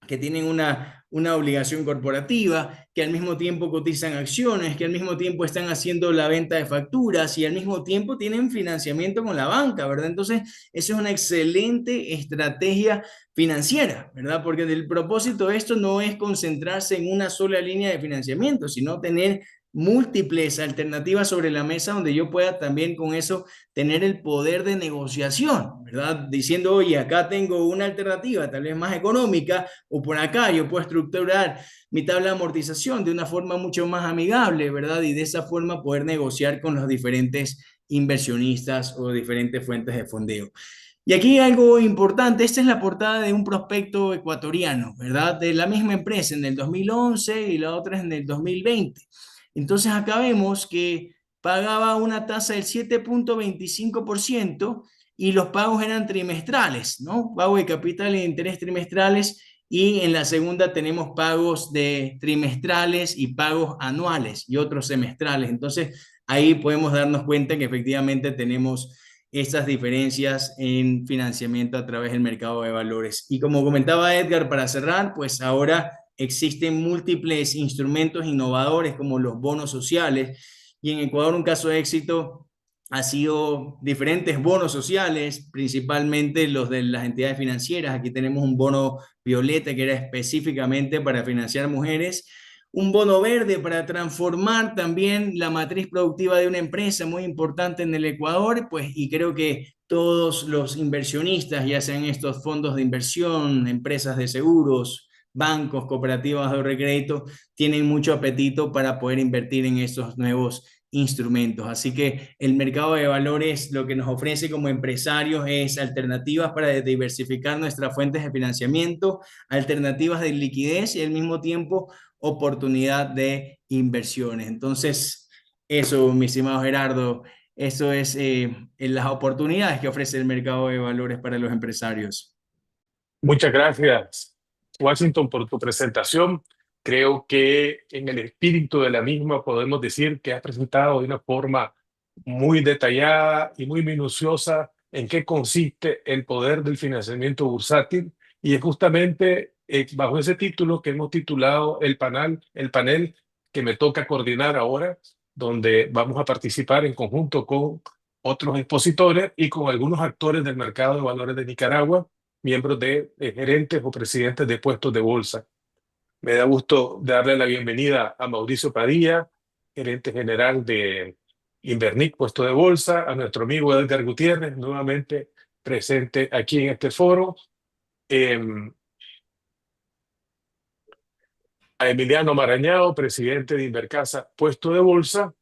que tienen una obligación corporativa, que al mismo tiempo cotizan acciones, que al mismo tiempo están haciendo la venta de facturas y al mismo tiempo tienen financiamiento con la banca, ¿verdad? Entonces, eso es una excelente estrategia financiera, ¿verdad? Porque el propósito de esto no es concentrarse en una sola línea de financiamiento, sino tener múltiples alternativas sobre la mesa donde yo pueda también con eso tener el poder de negociación, ¿verdad? Diciendo, oye, acá tengo una alternativa tal vez más económica o por acá yo puedo estructurar mi tabla de amortización de una forma mucho más amigable, ¿verdad? Y de esa forma poder negociar con los diferentes inversionistas o diferentes fuentes de fondeo. Y aquí hay algo importante, esta es la portada de un prospecto ecuatoriano, ¿verdad? De la misma empresa en el 2011 y la otra es en el 2020. Entonces acá vemos que pagaba una tasa del 7.25% y los pagos eran trimestrales, ¿no? Pago de capital e interés trimestrales, y en la segunda tenemos pagos de trimestrales y pagos anuales y otros semestrales. Entonces ahí podemos darnos cuenta que efectivamente tenemos estas diferencias en financiamiento a través del mercado de valores. Y como comentaba Edgar, para cerrar, pues ahora existen múltiples instrumentos innovadores como los bonos sociales, y en Ecuador un caso de éxito ha sido diferentes bonos sociales, principalmente los de las entidades financieras. Aquí tenemos un bono violeta que era específicamente para financiar mujeres, un bono verde para transformar también la matriz productiva de una empresa muy importante en el Ecuador, pues, y creo que todos los inversionistas, ya sean estos fondos de inversión, empresas de seguros, bancos, cooperativas de ahorro y crédito, tienen mucho apetito para poder invertir en estos nuevos instrumentos. Así que el mercado de valores lo que nos ofrece como empresarios es alternativas para diversificar nuestras fuentes de financiamiento, alternativas de liquidez y al mismo tiempo oportunidad de inversiones. Entonces, eso, mi estimado Gerardo, eso es las oportunidades que ofrece el mercado de valores para los empresarios. Muchas gracias, Washington, por tu presentación. Creo que en el espíritu de la misma podemos decir que has presentado de una forma muy detallada y muy minuciosa en qué consiste el poder del financiamiento bursátil, y es justamente bajo ese título que hemos titulado el panel que me toca coordinar ahora, donde vamos a participar en conjunto con otros expositores y con algunos actores del mercado de valores de Nicaragua, miembros de gerentes o presidentes de puestos de bolsa. Me da gusto darle la bienvenida a Mauricio Padilla, gerente general de Invernic, puesto de bolsa, a nuestro amigo Edgar Gutiérrez, nuevamente presente aquí en este foro, a Emiliano Marañao, presidente de Invercasa, puesto de bolsa,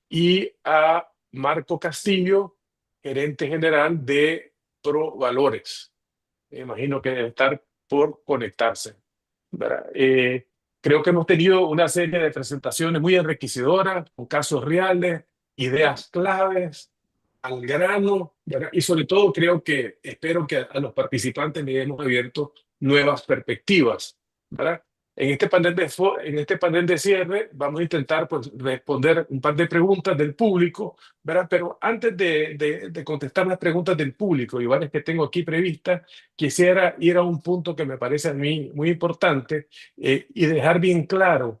y a Marco Castillo, gerente general de ProValores. Me imagino que debe estar por conectarse, ¿verdad? Creo que hemos tenido una serie de presentaciones muy enriquecedoras, con casos reales, ideas claves, al grano, ¿verdad? Y sobre todo espero que a los participantes les hemos abierto nuevas perspectivas, ¿verdad? En este panel de cierre vamos a intentar pues, responder un par de preguntas del público, ¿verdad? Pero antes de contestar las preguntas del público y varias que tengo aquí previstas, quisiera ir a un punto que me parece a mí muy importante y dejar bien claro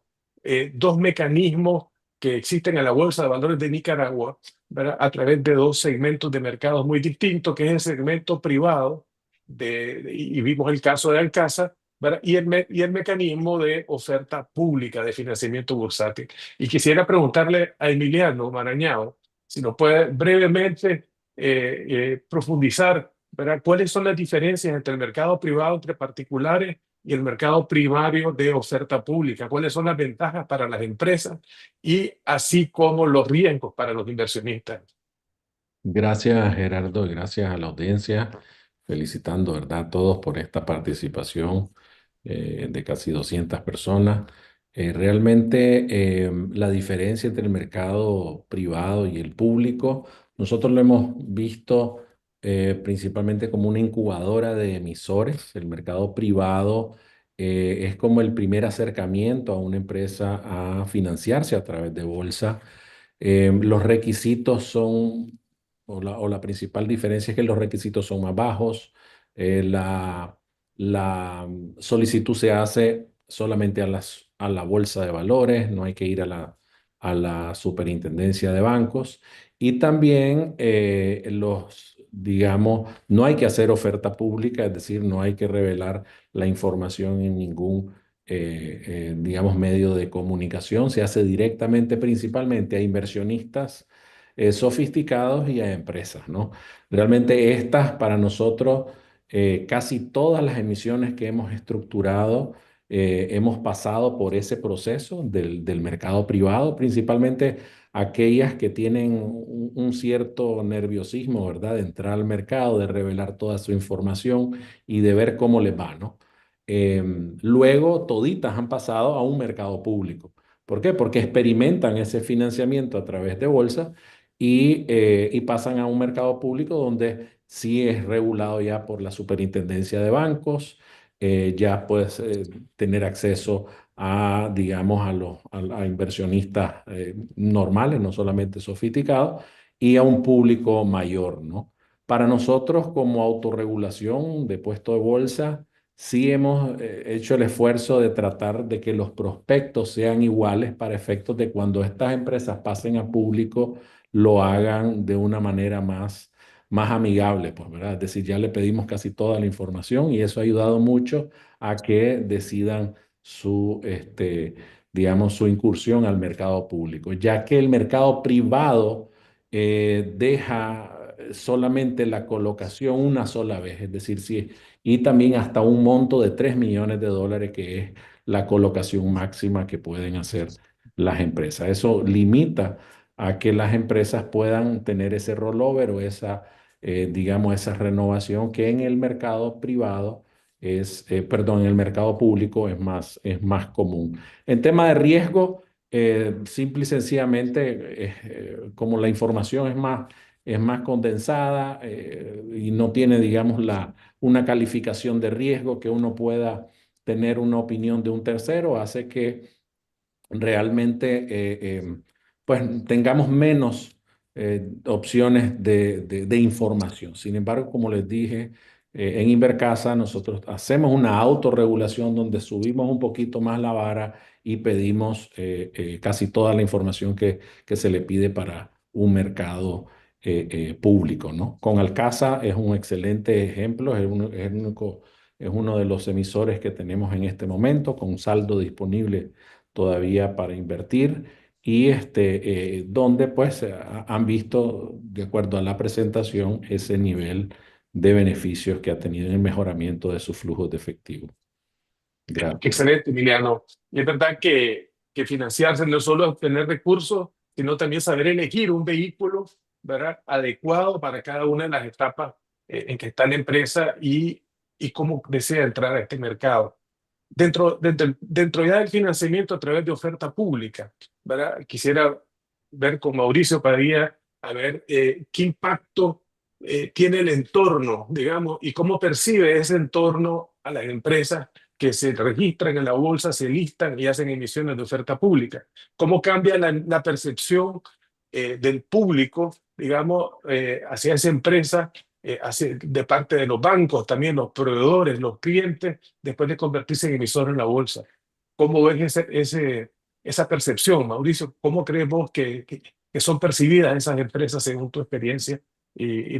dos mecanismos que existen en la Bolsa de Valores de Nicaragua, ¿verdad? A través de dos segmentos de mercados muy distintos, que es el segmento privado, y vimos el caso de Alcasa, ¿verdad? Y el mecanismo de oferta pública de financiamiento bursátil. Y quisiera preguntarle a Emiliano Marañao si nos puede brevemente profundizar, ¿verdad? ¿Cuáles son las diferencias entre el mercado privado, entre particulares, y el mercado primario de oferta pública? ¿Cuáles son las ventajas para las empresas y así como los riesgos para los inversionistas? Gracias, Gerardo, y gracias a la audiencia, felicitando, ¿verdad?, a todos por esta participación de casi 200 personas. Realmente la diferencia entre el mercado privado y el público, nosotros lo hemos visto principalmente como una incubadora de emisores. El mercado privado es como el primer acercamiento a una empresa a financiarse a través de bolsa. Los requisitos son, o la principal diferencia es que los requisitos son más bajos. La solicitud se hace solamente a la bolsa de valores, no hay que ir a la superintendencia de bancos. Y también digamos, no hay que hacer oferta pública, es decir, no hay que revelar la información en ningún digamos, medio de comunicación. Se hace directamente, principalmente a inversionistas sofisticados y a empresas, ¿no? Realmente estas, para nosotros, casi todas las emisiones que hemos estructurado, hemos pasado por ese proceso del mercado privado, principalmente aquellas que tienen un cierto nerviosismo, ¿verdad?, de entrar al mercado, de revelar toda su información y de ver cómo les va, ¿no? Luego, toditas han pasado a un mercado público. ¿Por qué? Porque experimentan ese financiamiento a través de bolsa y pasan a un mercado público donde sí es regulado ya por la superintendencia de bancos. Ya puedes tener acceso a, digamos, a inversionistas normales, no solamente sofisticados, y a un público mayor, ¿no? Para nosotros, como autorregulación de puesto de bolsa, sí hemos hecho el esfuerzo de tratar de que los prospectos sean iguales para efectos de cuando estas empresas pasen a público, lo hagan de una manera más amigable, pues, ¿verdad? Es decir, ya le pedimos casi toda la información y eso ha ayudado mucho a que decidan digamos, su incursión al mercado público, ya que el mercado privado deja solamente la colocación una sola vez, es decir, y también hasta un monto de $3 millones, que es la colocación máxima que pueden hacer las empresas. Eso limita a que las empresas puedan tener ese rollover o digamos, esa renovación que en el mercado privado perdón, en el mercado público es más común. En tema de riesgo, simple y sencillamente, como la información es más condensada y no tiene, digamos, una calificación de riesgo que uno pueda tener una opinión de un tercero, hace que realmente pues tengamos menos opciones de información. Sin embargo, como les dije, en Invercasa nosotros hacemos una autorregulación donde subimos un poquito más la vara y pedimos casi toda la información que se le pide para un mercado público, ¿no? Con Alcasa es un excelente ejemplo, es uno de los emisores que tenemos en este momento, con saldo disponible todavía para invertir y donde pues han visto, de acuerdo a la presentación, ese nivel de beneficios que ha tenido en el mejoramiento de sus flujos de efectivo. Gracias. Excelente, Emiliano. Y es verdad que financiarse no solo es obtener recursos, sino también saber elegir un vehículo, ¿verdad?, adecuado para cada una de las etapas en que está la empresa y cómo desea entrar a este mercado. Dentro ya del financiamiento a través de oferta pública, ¿verdad? Quisiera ver con Mauricio Padilla a ver qué impacto tiene el entorno, digamos, y cómo percibe ese entorno a las empresas que se registran en la bolsa, se listan y hacen emisiones de oferta pública. ¿Cómo cambia la percepción del público, digamos, hacia esa empresa, de parte de los bancos, también los proveedores, los clientes, después de convertirse en emisor en la bolsa? ¿Cómo ves esa percepción, Mauricio? ¿Cómo crees vos que son percibidas esas empresas según tu experiencia y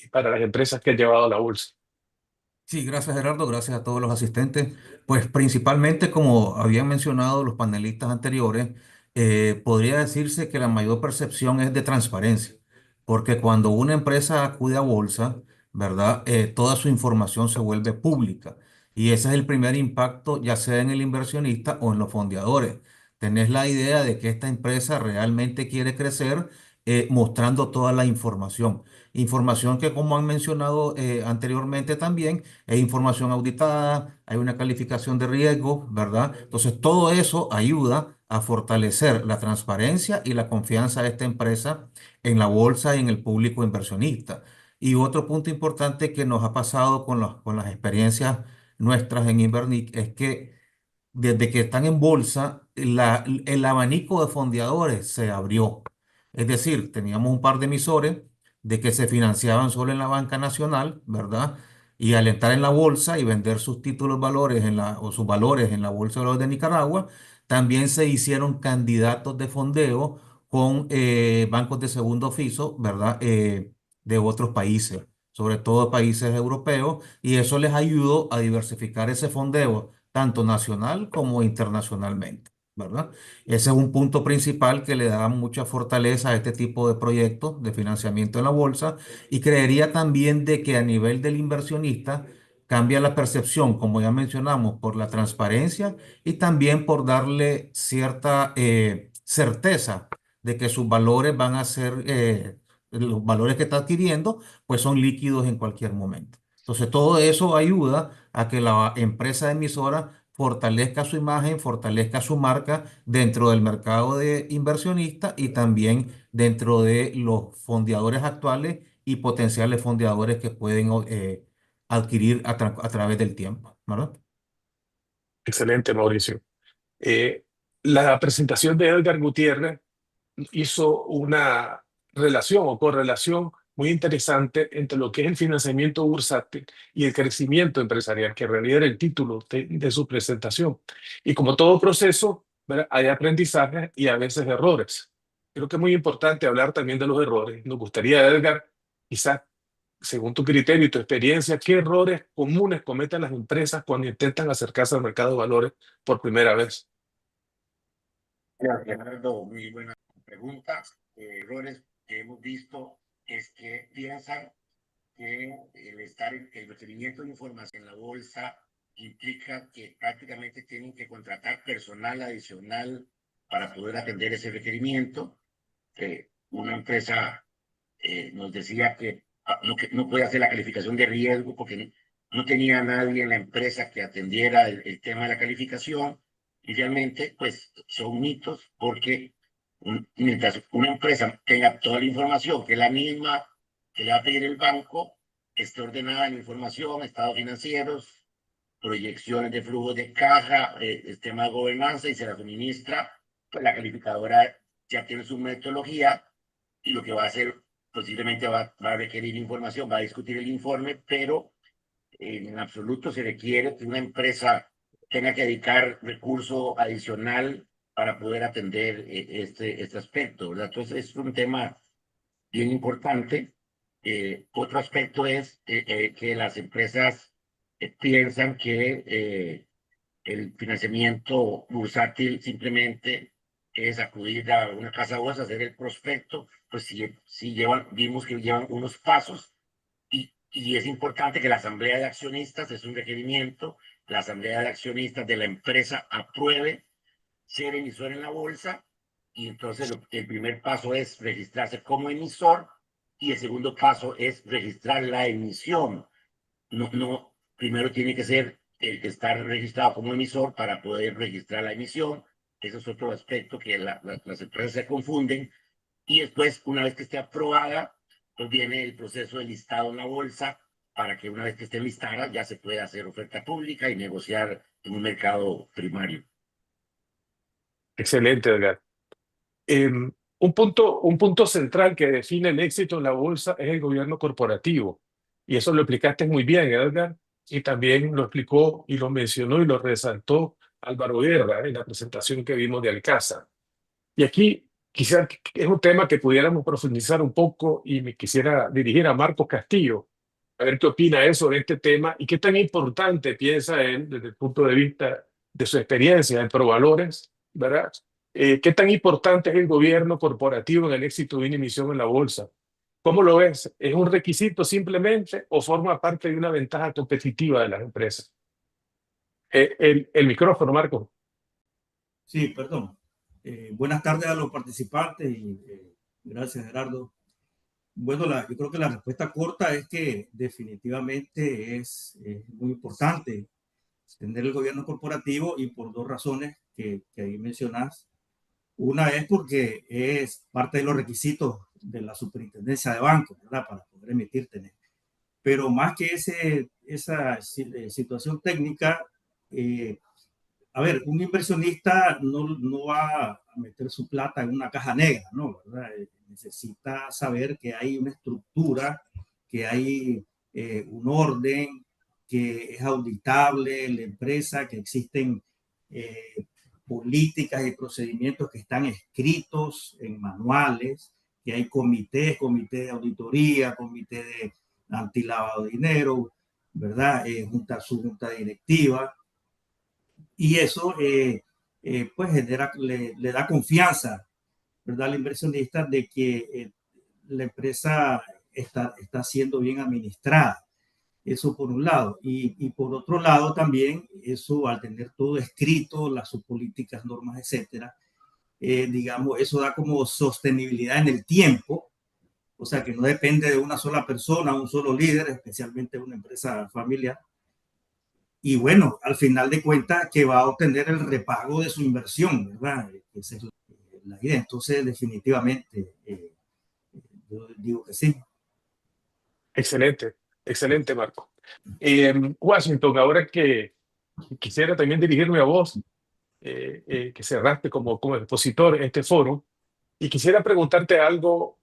para las empresas que han llevado a la bolsa? Sí, gracias Gerardo, gracias a todos los asistentes. Pues principalmente, como habían mencionado los panelistas anteriores, podría decirse que la mayor percepción es de transparencia, porque cuando una empresa acude a bolsa, ¿verdad? Toda su información se vuelve pública y ese es el primer impacto, ya sea en el inversionista o en los fondeadores. Tenés la idea de que esta empresa realmente quiere crecer mostrando toda la información. Información que, como han mencionado anteriormente también, es información auditada, hay una calificación de riesgo, ¿verdad? Entonces, todo eso ayuda a fortalecer la transparencia y la confianza de esta empresa en la bolsa y en el público inversionista. Y otro punto importante que nos ha pasado con las experiencias nuestras en Invernic es que desde que están en bolsa, el abanico de fondeadores se abrió. Es decir, teníamos un par de emisores de que se financiaban solo en la banca nacional, ¿verdad? Y al entrar en la bolsa y vender sus títulos valores o sus valores en la Bolsa de Valores de Nicaragua, también se hicieron candidatos de fondeo con bancos de segundo oficio, ¿verdad? De otros países, sobre todo países europeos, y eso les ayudó a diversificar ese fondeo tanto nacional como internacionalmente, ¿verdad? Ese es un punto principal que le da mucha fortaleza a este tipo de proyectos de financiamiento en la bolsa y creería también de que a nivel del inversionista cambia la percepción, como ya mencionamos, por la transparencia y también por darle cierta certeza de que sus valores van a ser, los valores que está adquiriendo, pues son líquidos en cualquier momento. Entonces, todo eso ayuda a que la empresa emisora fortalezca su imagen, fortalezca su marca dentro del mercado de inversionistas y también dentro de los fondeadores actuales y potenciales fondeadores que pueden adquirir a través del tiempo, ¿verdad? Excelente, Mauricio. La presentación de Edgar Gutiérrez hizo una relación o correlación muy interesante entre lo que es el financiamiento bursátil y el crecimiento empresarial, que en realidad era el título de su presentación. Y como todo proceso, ¿verdad?, hay aprendizajes y a veces errores. Creo que es muy importante hablar también de los errores. Nos gustaría, Edgar, quizás, según tu criterio y tu experiencia, ¿qué errores comunes cometen las empresas cuando intentan acercarse al mercado de valores por primera vez? Gerardo, muy buena pregunta. Errores que hemos visto es que piensan que el requerimiento de información en la bolsa implica que prácticamente tienen que contratar personal adicional para poder atender ese requerimiento. Una empresa nos decía que no puede hacer la calificación de riesgo porque no tenía nadie en la empresa que atendiera el tema de la calificación. Y realmente, pues, son mitos porque mientras una empresa tenga toda la información, que es la misma que le va a pedir el banco, esté ordenada en información, estados financieros, proyecciones de flujo de caja, tema de gobernanza, y se la suministra, pues la calificadora ya tiene su metodología y lo que va a hacer posiblemente va a requerir información, va a discutir el informe, pero en absoluto se requiere que una empresa tenga que dedicar recurso adicional para poder atender este aspecto, ¿verdad? Entonces es un tema bien importante. Otro aspecto es que las empresas piensan que el financiamiento bursátil simplemente es acudir a una casa de bolsa, hacer el prospecto, pues si vimos que llevan unos pasos y es importante que la asamblea de accionistas, es un requerimiento, la asamblea de accionistas de la empresa apruebe ser emisor en la bolsa y entonces el primer paso es registrarse como emisor y el segundo paso es registrar la emisión. Primero tiene que ser el que estar registrado como emisor para poder registrar la emisión. Ese es otro aspecto que las empresas se confunden. Y después, una vez que esté aprobada, pues viene el proceso de listado en la bolsa para que una vez que esté listada ya se pueda hacer oferta pública y negociar un mercado primario. Excelente, Edgar. Un punto central que define el éxito en la bolsa es el gobierno corporativo. Y eso lo explicaste muy bien, Edgar, y también lo explicó y lo mencionó y lo resaltó Álvaro Guerra en la presentación que vimos de Alcázar. Y aquí quizás es un tema que pudiéramos profundizar un poco y me quisiera dirigir a Marcos Castillo, a ver qué opina él sobre este tema y qué tan importante piensa él desde el punto de vista de su experiencia en Provalores, ¿verdad? ¿Qué tan importante es el gobierno corporativo en el éxito de una emisión en la bolsa? ¿Cómo lo ves? ¿Es un requisito simplemente o forma parte de una ventaja competitiva de las empresas? El micrófono, Marcos. Sí, perdón. Buenas tardes a los participantes y gracias, Gerardo. Bueno, yo creo que la respuesta corta es que definitivamente es muy importante tener el gobierno corporativo y por dos razones que ahí mencionas. Una es porque es parte de los requisitos de la superintendencia de bancos, ¿verdad? Para poder emitir TNE. Pero más que esa situación técnica, a ver, un inversionista no va a meter su plata en una caja negra, ¿no? ¿Verdad? Necesita saber que hay una estructura, que hay un orden, que es auditable la empresa, que existen políticas y procedimientos que están escritos en manuales, que hay comité de auditoría, comité de antilavado de dinero, ¿verdad? Su junta directiva. Y eso pues le da confianza, ¿verdad?, al inversionista de que la empresa está siendo bien administrada. Eso por un lado. Y por otro lado también, eso al tener todo escrito, sus políticas, normas, etcétera, digamos, eso da como sostenibilidad en el tiempo. O sea, que no depende de una sola persona, un solo líder, especialmente una empresa familiar. Y bueno, al final de cuentas, que va a obtener el repago de su inversión, ¿verdad? Esa es la idea. Entonces, definitivamente, yo digo que sí. Excelente, excelente, Marco. Washington, ahora que quisiera también dirigirme a vos, que cerraste como expositor en este foro, y quisiera preguntarte algo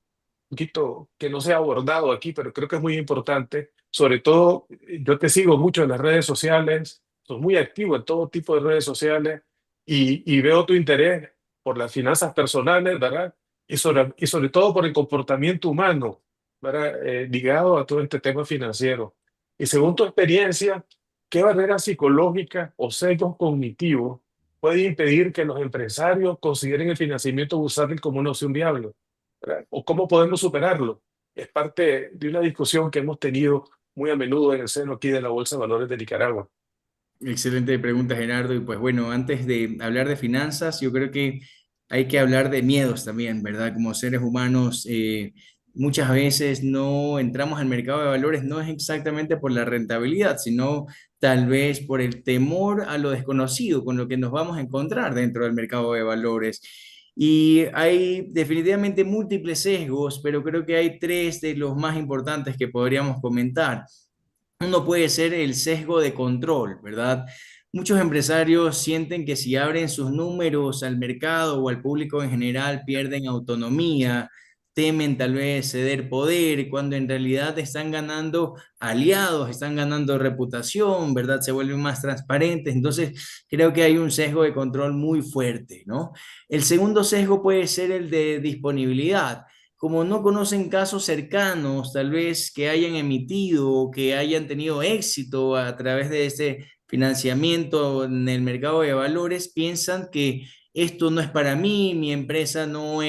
un poquito que no se ha abordado aquí, pero creo que es muy importante. Sobre todo, yo te sigo mucho en las redes sociales, sos muy activo en todo tipo de redes sociales y veo tu interés por las finanzas personales, ¿verdad? Y sobre todo por el comportamiento humano, ¿verdad? Ligado a todo este tema financiero. Y según tu experiencia, ¿qué barreras psicológicas o sesgos cognitivos pueden impedir que los empresarios consideren el financiamiento bursátil como una opción viable? ¿Verdad? ¿O cómo podemos superarlo? Es parte de una discusión que hemos tenido muy a menudo en el seno aquí de la Bolsa de Valores de Nicaragua. Excelente pregunta, Gerardo. Y pues bueno, antes de hablar de finanzas, yo creo que hay que hablar de miedos también, ¿verdad? Como seres humanos, muchas veces no entramos al mercado de valores, no es exactamente por la rentabilidad, sino tal vez por el temor a lo desconocido con lo que nos vamos a encontrar dentro del mercado de valores. Y hay definitivamente múltiples sesgos, pero creo que hay tres de los más importantes que podríamos comentar. Uno puede ser el sesgo de control, ¿verdad? Muchos empresarios sienten que si abren sus números al mercado o al público en general pierden autonomía, temen tal vez ceder poder, cuando en realidad están ganando aliados, están ganando reputación, ¿verdad? Se vuelven más transparentes. Entonces, creo que hay un sesgo de control muy fuerte, ¿no? El segundo sesgo puede ser el de disponibilidad. Como no conocen casos cercanos, tal vez que hayan emitido o que hayan tenido éxito a través de este financiamiento en el mercado de valores, piensan que esto no es para mí, mi empresa no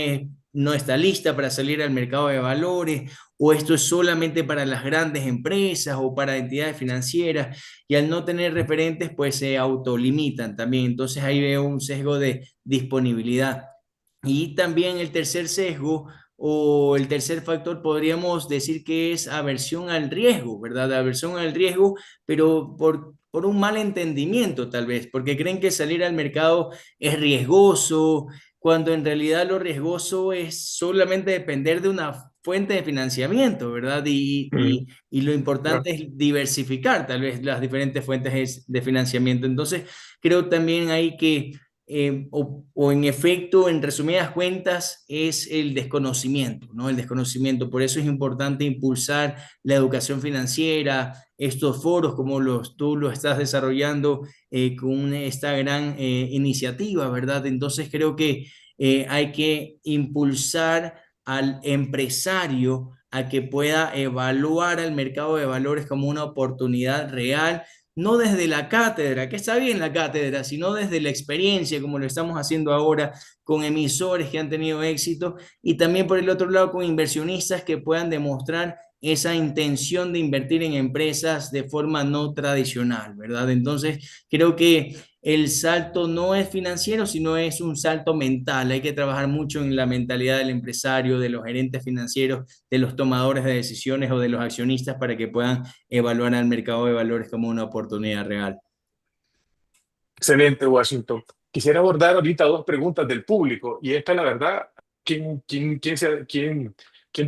está lista para salir al mercado de valores, o esto es solamente para las grandes empresas o para entidades financieras, y al no tener referentes, pues se autolimitan también. Entonces ahí veo un sesgo de disponibilidad. Y también el tercer sesgo o el tercer factor podríamos decir que es aversión al riesgo, ¿verdad? Aversión al riesgo, pero por un mal entendimiento tal vez, porque creen que salir al mercado es riesgoso, cuando en realidad lo riesgoso es solamente depender de una fuentes de financiamiento, ¿verdad? Y lo importante es diversificar tal vez las diferentes fuentes de financiamiento. Entonces, creo también hay que, o en efecto, en resumidas cuentas, es el desconocimiento, ¿no? El desconocimiento. Por eso es importante impulsar la educación financiera, estos foros como tú lo estás desarrollando con esta gran iniciativa, ¿verdad? Entonces, creo que hay que impulsar al empresario a que pueda evaluar al mercado de valores como una oportunidad real, no desde la cátedra, que está bien la cátedra, sino desde la experiencia, como lo estamos haciendo ahora con emisores que han tenido éxito, y también por el otro lado con inversionistas que puedan demostrar esa intención de invertir en empresas de forma no tradicional, ¿verdad? Entonces, creo que el salto no es financiero, sino es un salto mental. Hay que trabajar mucho en la mentalidad del empresario, de los gerentes financieros, de los tomadores de decisiones o de los accionistas para que puedan evaluar al mercado de valores como una oportunidad real. Excelente, Washington. Quisiera abordar ahorita dos preguntas del público, y esta, la verdad, ¿quién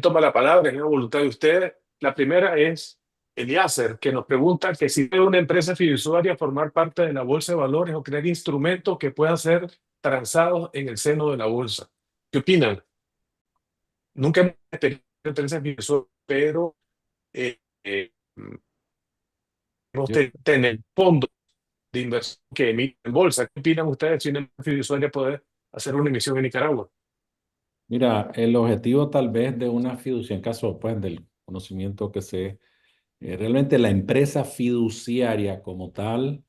toma la palabra? Es la voluntad de ustedes. La primera es Eliezer, que nos pregunta que si debe una empresa fiduciaria formar parte de la bolsa de valores o crear instrumentos que puedan ser transados en el seno de la bolsa. ¿Qué opinan? Nunca hemos tenido empresas fiduciarias, pero hemos tener fondos de inversión que emiten en bolsa. ¿Qué opinan ustedes si una empresa fiduciaria puede hacer una emisión en Nicaragua? Mira, el objetivo tal vez de una fiducia, en caso pues del conocimiento que sé, realmente la empresa fiduciaria como tal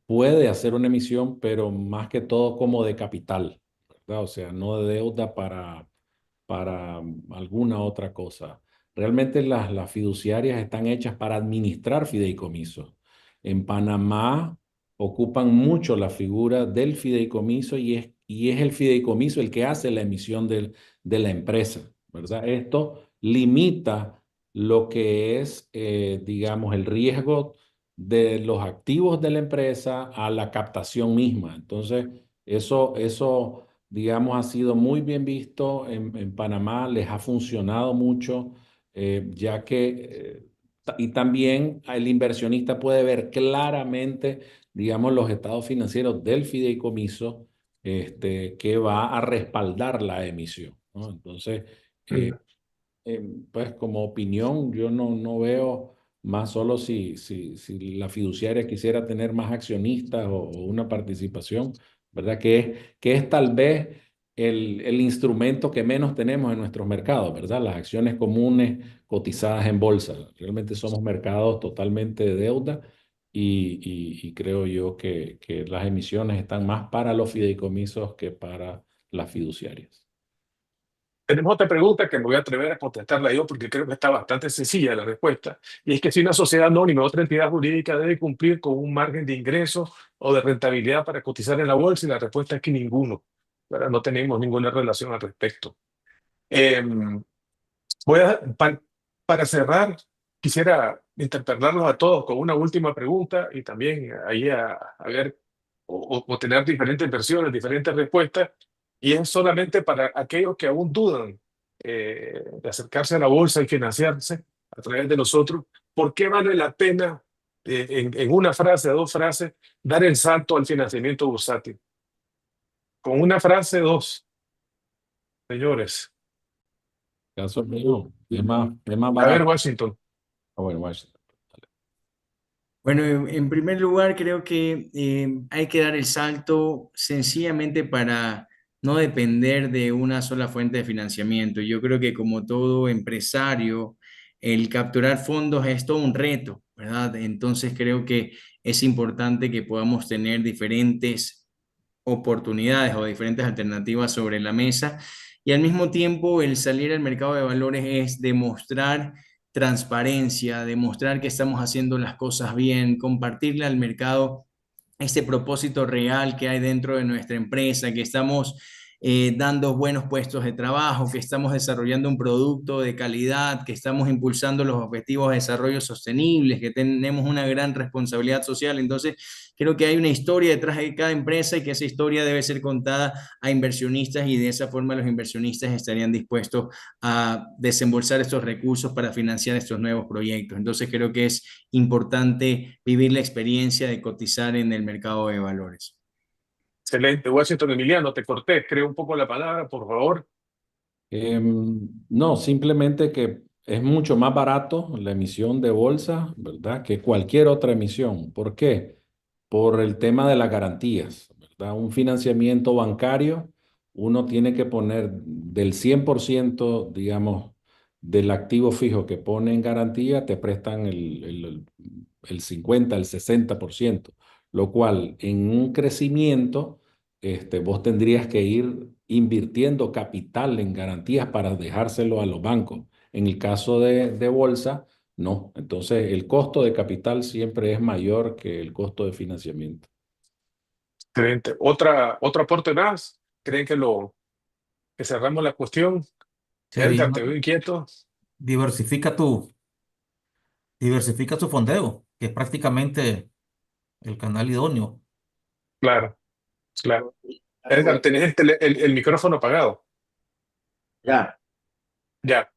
puede hacer una emisión, pero más que todo como de capital, ¿verdad? O sea, no de deuda para alguna otra cosa. Realmente las fiduciarias están hechas para administrar fideicomisos. En Panamá ocupan mucho la figura del fideicomiso y es el fideicomiso el que hace la emisión de la empresa, ¿verdad? Esto limita lo que es, digamos, el riesgo de los activos de la empresa a la captación misma. Entonces, eso digamos, ha sido muy bien visto en Panamá, les ha funcionado mucho, ya que, y también el inversionista puede ver claramente, digamos, los estados financieros del fideicomiso, que va a respaldar la emisión, ¿no? Entonces, pues como opinión, yo no veo más solo si la fiduciaria quisiera tener más accionistas o una participación, ¿verdad? Que es tal vez el instrumento que menos tenemos en nuestros mercados, ¿verdad? Las acciones comunes cotizadas en bolsa. Realmente somos mercados totalmente de deuda y creo yo que las emisiones están más para los fideicomisos que para las fiduciarias. Tenemos otra pregunta que me voy a atrever a contestarla yo porque creo que está bastante sencilla la respuesta. Y es que si una sociedad anónima o otra entidad jurídica debe cumplir con un margen de ingresos o de rentabilidad para cotizar en la bolsa, y la respuesta es que ninguno, ¿verdad? No tenemos ninguna relación al respecto. Para cerrar, quisiera interpelarlos a todos con una última pregunta y también ahí a ver o tener diferentes versiones, diferentes respuestas. Y es solamente para aquellos que aún dudan de acercarse a la bolsa y financiarse a través de nosotros. ¿Por qué vale la pena, en una frase, dos frases, dar el salto al financiamiento bursátil? Con una frase, dos, señores. Caso mío, es más A barato. ver, Washington. Bueno, Washington. Bueno, en primer lugar, creo que hay que dar el salto sencillamente para no depender de una sola fuente de financiamiento. Yo creo que como todo empresario, el capturar fondos es todo un reto, ¿verdad? Entonces creo que es importante que podamos tener diferentes oportunidades o diferentes alternativas sobre la mesa y al mismo tiempo el salir al mercado de valores es demostrar transparencia, demostrar que estamos haciendo las cosas bien, compartirle al mercado este propósito real que hay dentro de nuestra empresa, que estamos dando buenos puestos de trabajo, que estamos desarrollando un producto de calidad, que estamos impulsando los objetivos de desarrollo sostenibles, que tenemos una gran responsabilidad social. Entonces, creo que hay una historia detrás de cada empresa y que esa historia debe ser contada a inversionistas y de esa forma los inversionistas estarían dispuestos a desembolsar estos recursos para financiar estos nuevos proyectos. Entonces, creo que es importante vivir la experiencia de cotizar en el mercado de valores. Excelente. Washington, Emiliano, te corté. Creo un poco la palabra, por favor. No, simplemente que es mucho más barato la emisión de bolsa, ¿verdad? Que cualquier otra emisión. ¿Por qué? Por el tema de las garantías, ¿verdad? Un financiamiento bancario, uno tiene que poner del 100%, digamos, del activo fijo que pone en garantía, te prestan el 50, el 60%, lo cual en un crecimiento, vos tendrías que ir invirtiendo capital en garantías para dejárselo a los bancos. En el caso de bolsa, no. Entonces, el costo de capital siempre es mayor que el costo de financiamiento. Excelente. Otro aporte más. ¿Creen que cerramos la cuestión? Sí, Edgar, te veo inquieto. diversifica tu fondeo, que es prácticamente el canal idóneo. Claro, claro. Edgar, tenés el micrófono apagado. Ya, Ya.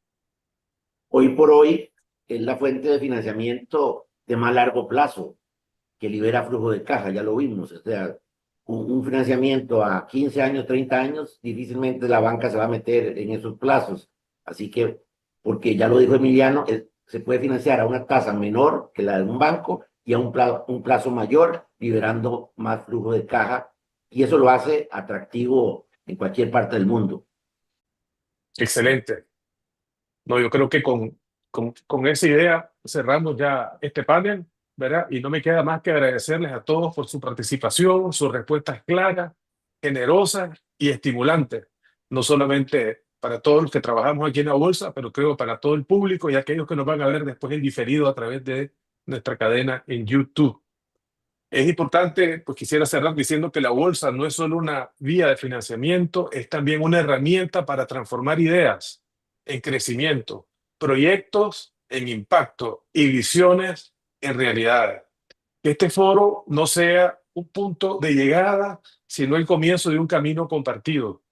hoy por hoy es la fuente de financiamiento de más largo plazo que libera flujo de caja, ya lo vimos. O sea, un financiamiento a 15 años, 30 años, difícilmente la banca se va a meter en esos plazos. Así que, porque ya lo dijo Emiliano, se puede financiar a una tasa menor que la de un banco y a un plazo mayor, liberando más flujo de caja. Y eso lo hace atractivo en cualquier parte del mundo. Excelente. No, yo creo que con esa idea cerramos ya este panel, ¿verdad? Y no me queda más que agradecerles a todos por su participación, sus respuestas claras, generosas y estimulantes. No solamente para todos los que trabajamos aquí en la bolsa, pero creo para todo el público y aquellos que nos van a ver después en diferido a través de nuestra cadena en YouTube. Es importante, pues quisiera cerrar diciendo que la bolsa no es solo una vía de financiamiento, es también una herramienta para transformar ideas en crecimiento, proyectos en impacto y visiones en realidades. Que este foro no sea un punto de llegada, sino el comienzo de un camino compartido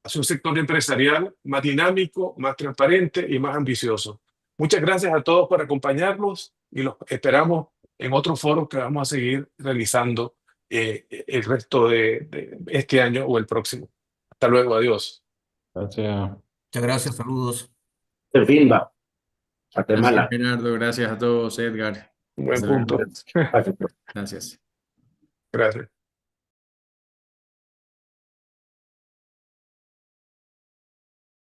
hacia un sector empresarial más dinámico, más transparente y más ambicioso. Muchas gracias a todos por acompañarnos y los esperamos en otros foros que vamos a seguir realizando el resto de este año o el próximo. Hasta luego, adiós. Gracias. Muchas gracias, saludos. En fin, va. Guatemala. Gracias, Gerardo. Gracias a todos, Edgar. Buen Hasta luego. punto. Gracias. Gracias. Gracias.